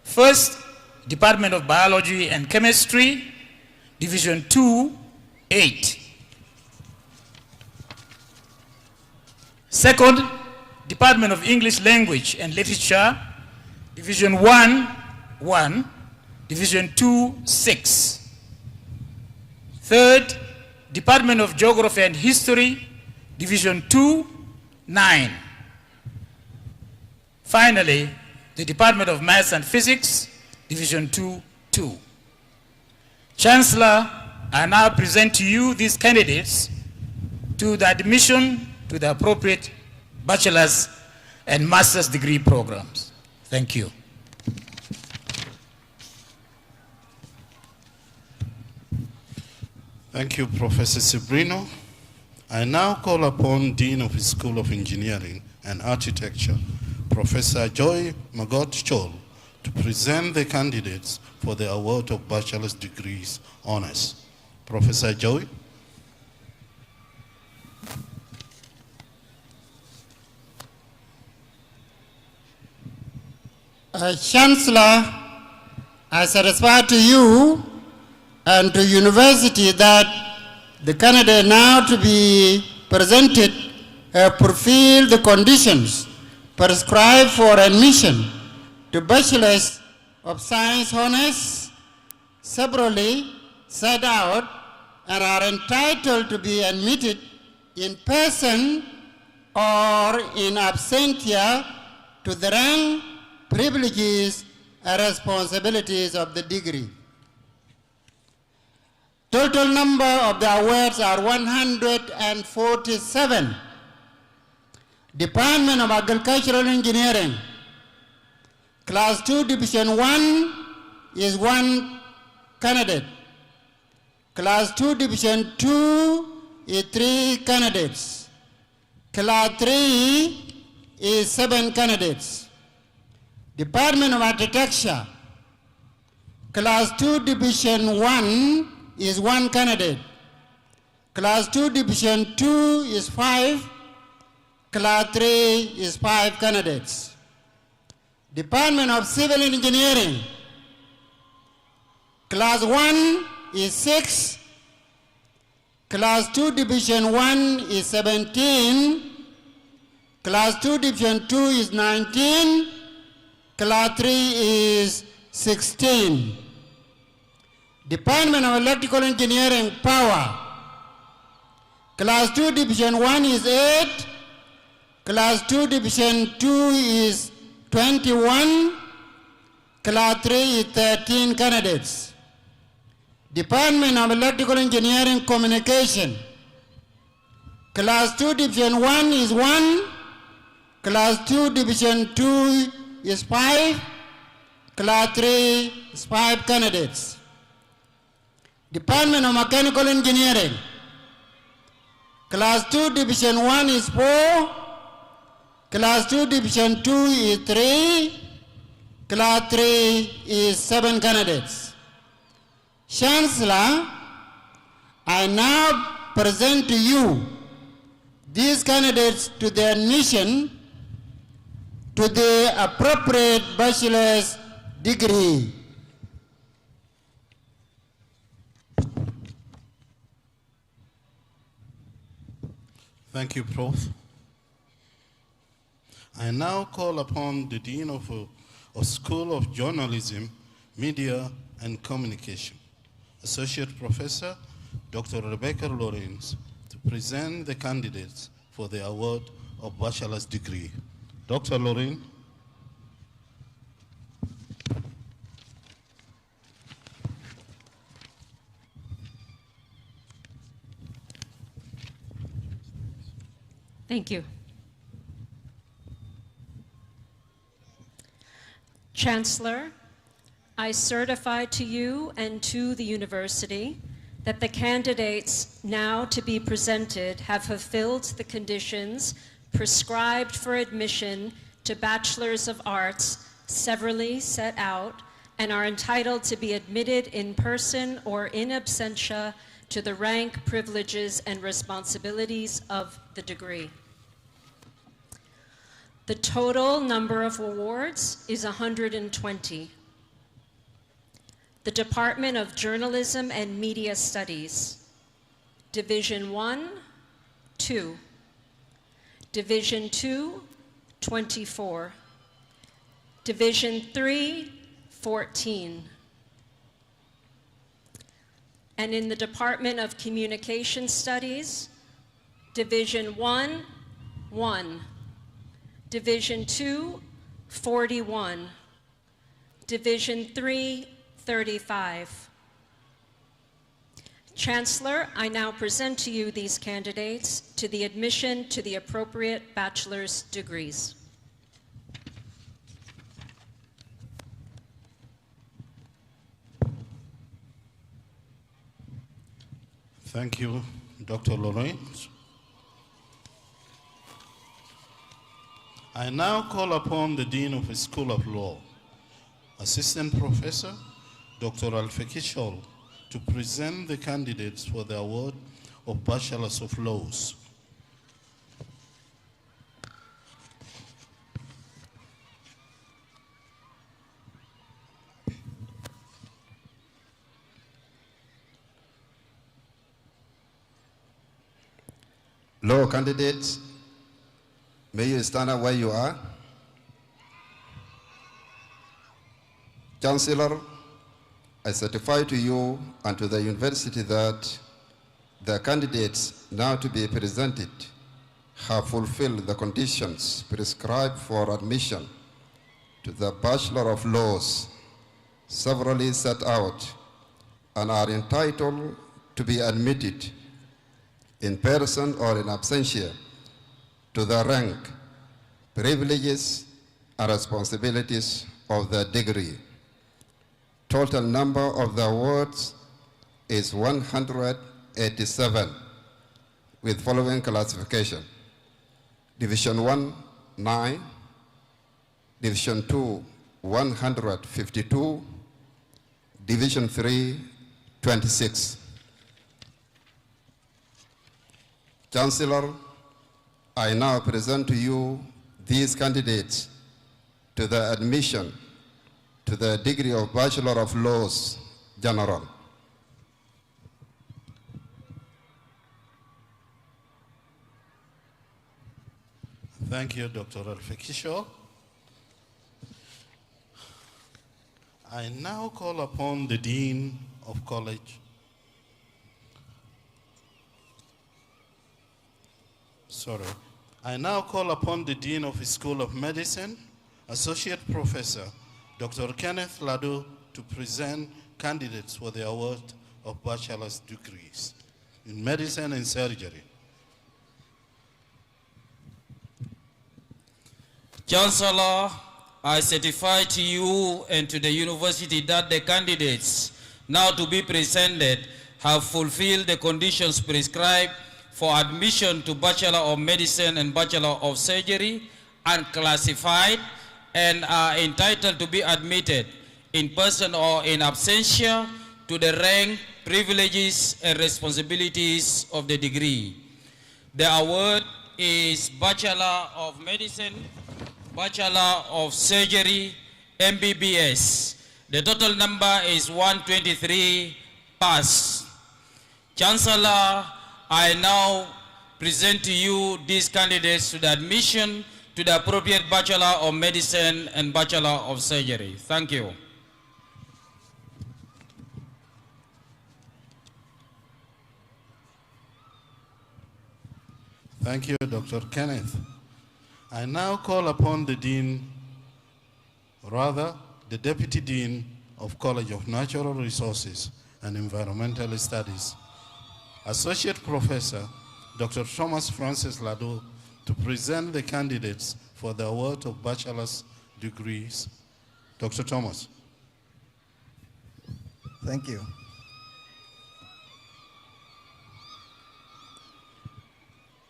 First, Department of Biology and Chemistry, Division 2, 8. Second, Department of English Language and Literature, Division 1, 1, Division 2, 6. Third, Department of Geography and History, Division 2, 9. Finally, the Department of Maths and Physics, Division 2, 2. Chancellor, I now present to you these candidates to the admission to the appropriate bachelor's and master's degree programs. Thank you. Thank you, Professor Subrino. I now call upon Dean of the School of Engineering and Architecture, Professor Joy Magot Chol, to present the candidates for the award of bachelor's degrees honors. Professor Joy. Chancellor, I satisfy to you and to university that the candidate now to be presented have fulfilled the conditions prescribed for admission to Bachelors of Science honors severally set out and are entitled to be admitted in person or in absentia to the rank, privileges, and responsibilities of the degree. Total number of the awards are 147. Department of Agricultural Engineering, Class 2, Division 1 is 1 candidate. Class 2, Division 2 is 3 candidates. Class 3 is 7 candidates. Department of Architecture, Class 2, Division 1 is 1 candidate. Class 2, Division 2 is 5. Class 3 is 5 candidates. Department of Civil Engineering, Class 1 is 6. Class 2, Division 1 is 17. Class 2, Division 2 is 19. Class 3 is 16. Department of Electrical Engineering, Power, Class 2, Division 1 is 8. Class 2, Division 2 is 21. Class 3 is 13 candidates. Department of Electrical Engineering, Communication, Class 2, Division 1 is 1. Class 2, Division 2 is 5. Class 3 is 5 candidates. Department of Mechanical Engineering, Class 2, Division 1 is 4. Class 2, Division 2 is 3. Class 3 is 7 candidates. Chancellor, I now present to you these candidates to the admission to the appropriate bachelor's degree. Thank you, Prof. I now call upon the Dean of School of Journalism, Media, and Communication, Associate Professor Dr. Rebecca Lawrence, to present the candidates for the award of bachelor's degree. Dr. Lawrence. Thank you. Chancellor, I certify to you and to the university that the candidates now to be presented have fulfilled the conditions prescribed for admission to Bachelors of Arts severally set out and are entitled to be admitted in person or in absentia to the rank, privileges, and responsibilities of the degree. The total number of awards is 120. The Department of Journalism and Media Studies, Division 1, 2. Division 2, 24. Division 3, 14. And in the Department of Communication Studies, Division 1, 1. Division 2, 41. Division 3, 35. Chancellor, I now present to you these candidates to the admission to the appropriate bachelor's degrees. Thank you, Dr. Lawrence. I now call upon the Dean of the School of Law, Assistant Professor Dr. Alfeki Scholl, to present the candidates for the award of Bachelors of Laws. Law candidates, may you stand up where you are. Chancellor, I certify to you and to the university that the candidates now to be presented have fulfilled the conditions prescribed for admission to the Bachelor of Laws severally set out and are entitled to be admitted in person or in absentia to the rank, privileges, and responsibilities of the degree. Total number of the awards is 187 with following classification. Division 1, 9, Division 2, 152, Division 3, 26. Chancellor, I now present to you these candidates to the admission to the degree of Bachelor of Laws, General. Thank you, Dr. Alfekisho. I now call upon the Dean of College. I now call upon the Dean of the School of Medicine, Associate Professor, Dr. Kenneth Lado, to present candidates for the award of bachelor's degrees in medicine and surgery. Chancellor, I certify to you and to the university that the candidates now to be presented have fulfilled the conditions prescribed for admission to Bachelor of Medicine and Bachelor of Surgery and classified and are entitled to be admitted in person or in absentia to the rank, privileges, and responsibilities of the degree. The award is Bachelor of Medicine, Bachelor of Surgery, MBBS. The total number is 123 pass. Chancellor, I now present to you these candidates to the admission to the appropriate Bachelor of Medicine and Bachelor of Surgery. Thank you. Thank you, Dr. Kenneth. I now call upon the Dean, the Deputy Dean of College of Natural Resources and Environmental Studies, Associate Professor, Dr. Thomas Francis Lado, to present the candidates for the award of bachelor's degrees. Dr. Thomas. Thank you.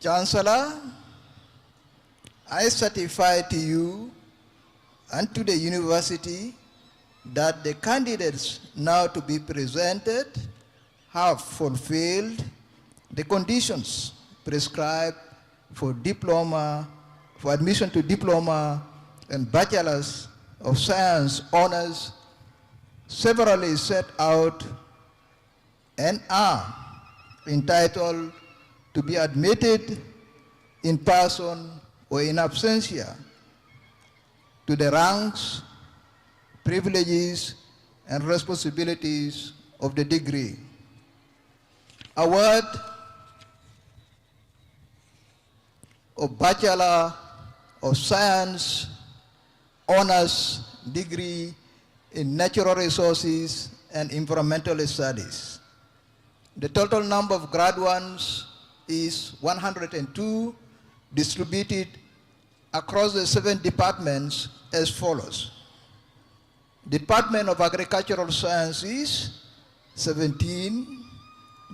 Chancellor, I certify to you and to the university that the candidates now to be presented have fulfilled the conditions prescribed for admission to diploma and bachelors of science honors severally set out and are entitled to be admitted in person or in absentia to the ranks, privileges, and responsibilities of the degree. Award of Bachelor of Science honors degree in Natural Resources and Environmental Studies. The total number of graduates is 102, distributed across the 7 departments as follows. Department of Agricultural Sciences, 17,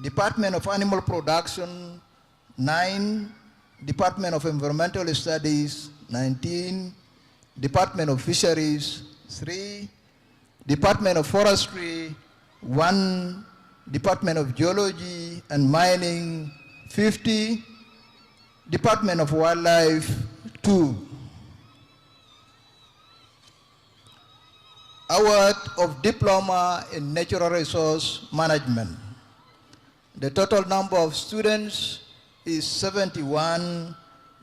Department of Animal Production, 9, Department of Environmental Studies, 19, Department of Fisheries, 3, Department of Forestry, 1, Department of Geology and Mining, 50, Department of Wildlife, 2. Award of Diploma in Natural Resource Management. The total number of students is 71,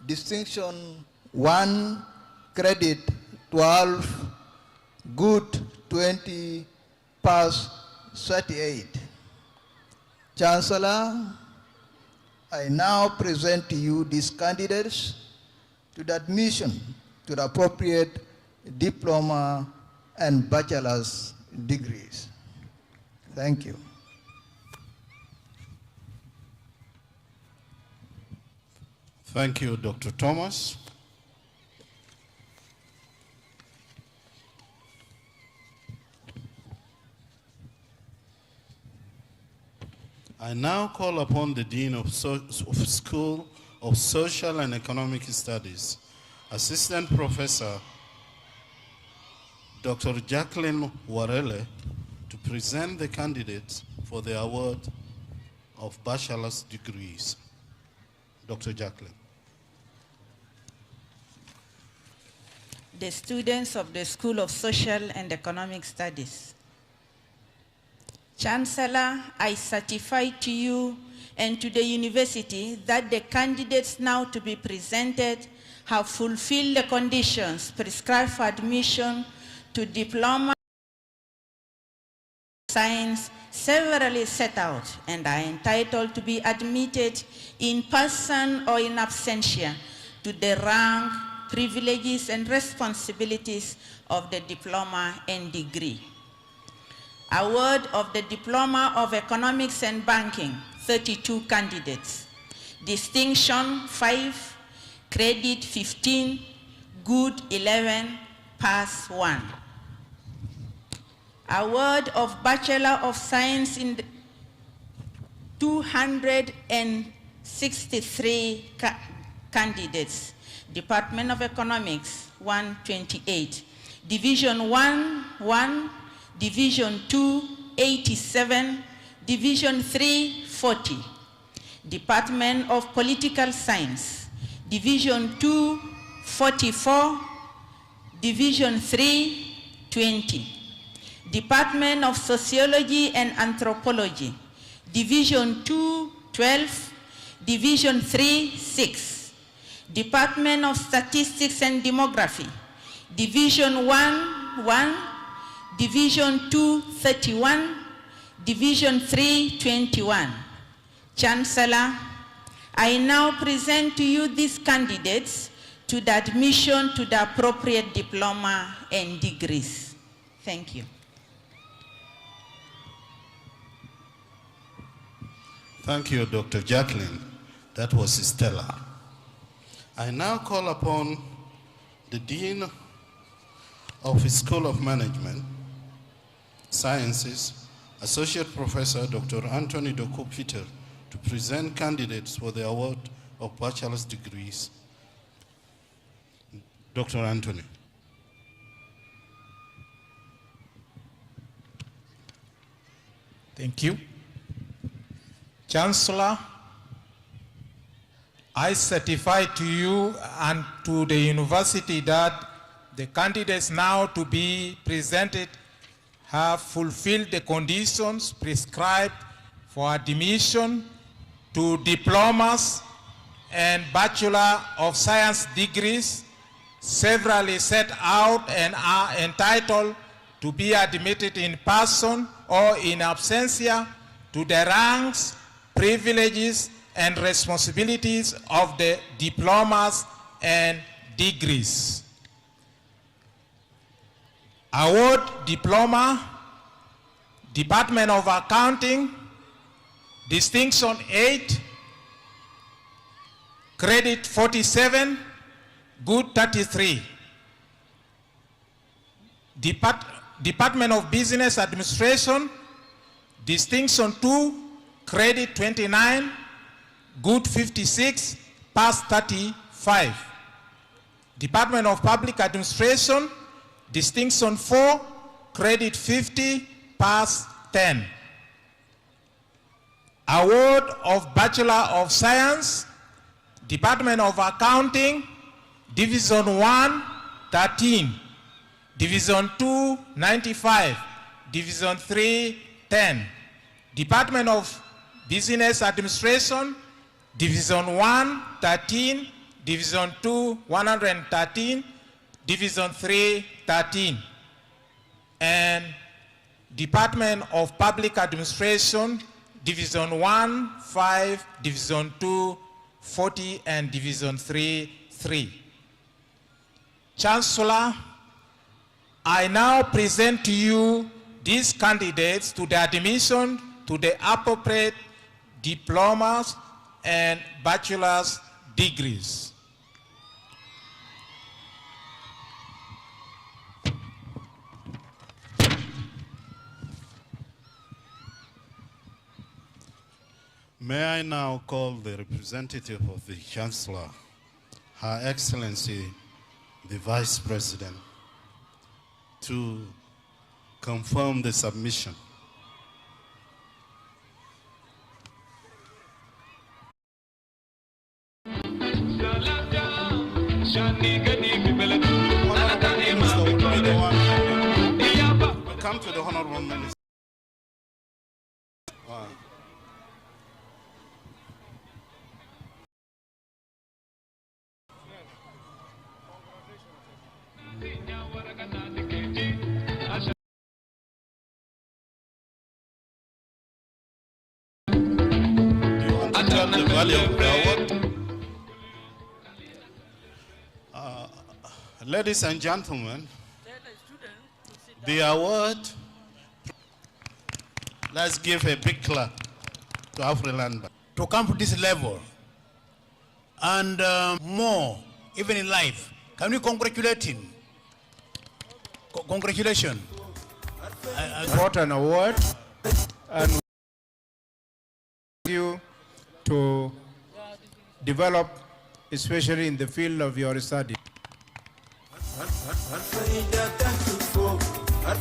distinction 1, credit 12, good 20, pass 38. Chancellor, I now present to you these candidates to the admission to the appropriate diploma and bachelor's degrees. Thank you. Thank you, Dr. Thomas. I now call upon the Dean of School of Social and Economic Studies, Assistant Professor Dr. Jacqueline Warele, to present the candidates for the award of bachelor's degrees. Dr. Jacqueline. The students of the School of Social and Economic Studies. Chancellor, I certify to you and to the university that the candidates now to be presented have fulfilled the conditions prescribed for admission to diploma science severally set out and are entitled to be admitted in person or in absentia to the rank, privileges, and responsibilities of the diploma and degree. Award of the Diploma of Economics and Banking, 32 candidates. Distinction 5, credit 15, good 11, pass 1. Award of Bachelor of Science in 263 candidates. Department of Economics, 128. Division 1, Division 2, 87. Division 3, 40. Department of Political Science. Division 2, 44. Division 3, 20. Department of Sociology and Anthropology. Division 2, 12. Division 3, 6. Department of Statistics and Demography. Division 1, Division 2, 31. Division 3, 21. Chancellor, I now present to you these candidates to the admission to the appropriate diploma and degrees. Thank you. Thank you, Dr. Jacqueline. That was stellar. I now call upon the Dean of the School of Management Sciences, Associate Professor Dr. Anthony Doku-Peter, to present candidates for the award of bachelor's degrees. Dr. Anthony. Thank you. Chancellor, I certify to you and to the university that the candidates now to be presented have fulfilled the conditions prescribed for admission to diplomas and Bachelor of Science degrees severally set out and are entitled to be admitted in person or in absentia to the ranks, privileges, and responsibilities of the diplomas and degrees. Award diploma, Department of Accounting, distinction 8, credit 47, good 33. Department of Business Administration, distinction 2, credit 29, good 56, pass 35. Department of Public Administration, distinction 4, credit 50, pass 10. Award of Bachelor of Science, Department of Accounting, Division 1, 13. Division 2, 95. Division 3, 10. Department of Business Administration, Division 1, 13, Division 2, 113, Division 3, 13. And Department of Public Administration, Division 1, 5, Division 2, 40, and Division 3, 3. Chancellor, I now present to you these candidates to the admission to the appropriate diplomas and bachelor's degrees. May I now call the representative of the Chancellor, Her Excellency, the Vice President, to confirm the submission. Come to the Honorable Minister. The value of the award. Ladies and gentlemen, the award, let's give a big clap to Afriland. To come to this level and more, even in life, can we congratulate him? Congratulations. Got an award and you to develop, especially in the field of your study.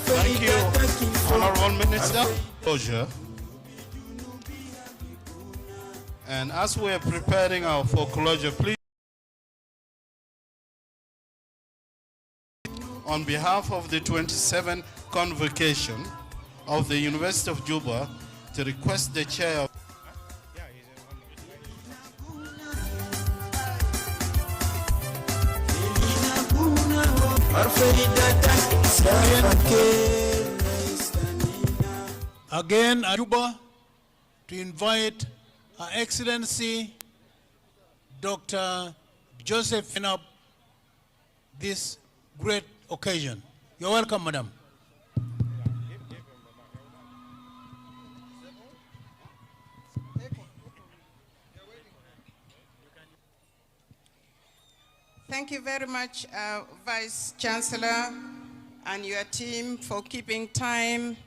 Thank you, Honorable Minister. Closure. And as we are preparing our foreclosure, please, on behalf of the 27th convocation of the University of Juba, to request the chair of Again, Juba, to invite Her Excellency Dr. Joseph up this great occasion. You're welcome, Madam. Thank you very much, Vice Chancellor and your team for keeping time.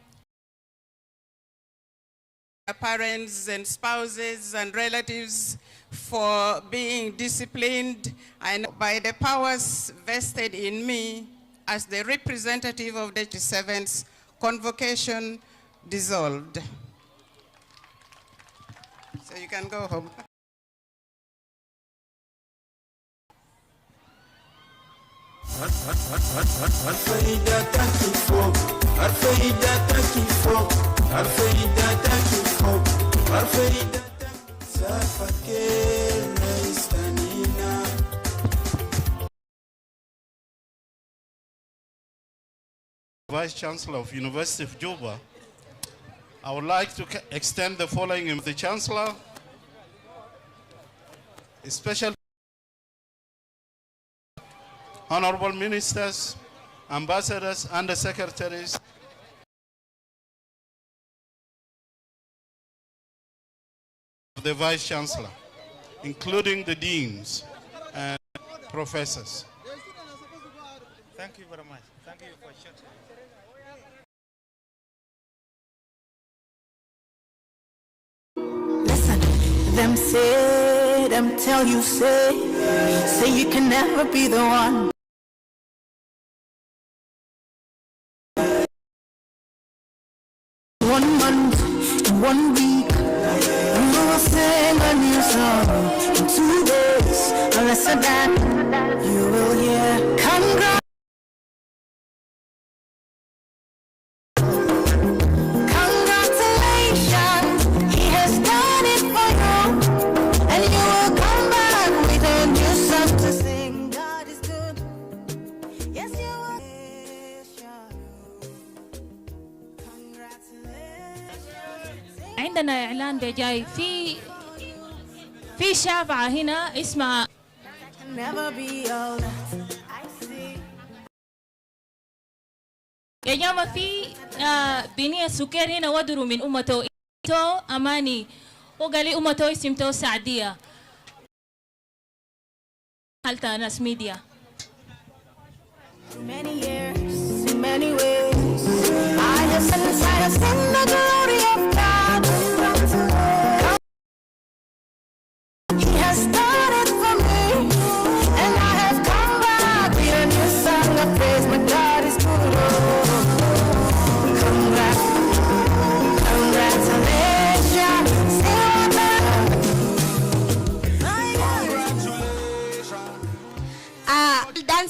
Parents and spouses and relatives for being disciplined, and by the powers vested in me as the representative of the 27th convocation dissolved. So you can go home. Vice Chancellor of University of Juba, I would like to extend the following to the Chancellor, especially Honorable Ministers, Ambassadors, Under-Secretaries, of the Vice Chancellor, including the Deans and Professors. Thank you very much. Thank you for sharing. Them say, them tell you say you can never be the one. One month, in 1 week, you will sing a new song. In 2 days, or less than that, you will hear congrats. Congratulations, he has done it for you, and you لاند جاي في شافعة هنا اسمها يا جماعة في بنية سكر هنا ودروا من أمته أماني وقال لي أمته اسمته سعدية حالتا ناس ميديا Many years, in many ways, I have seen the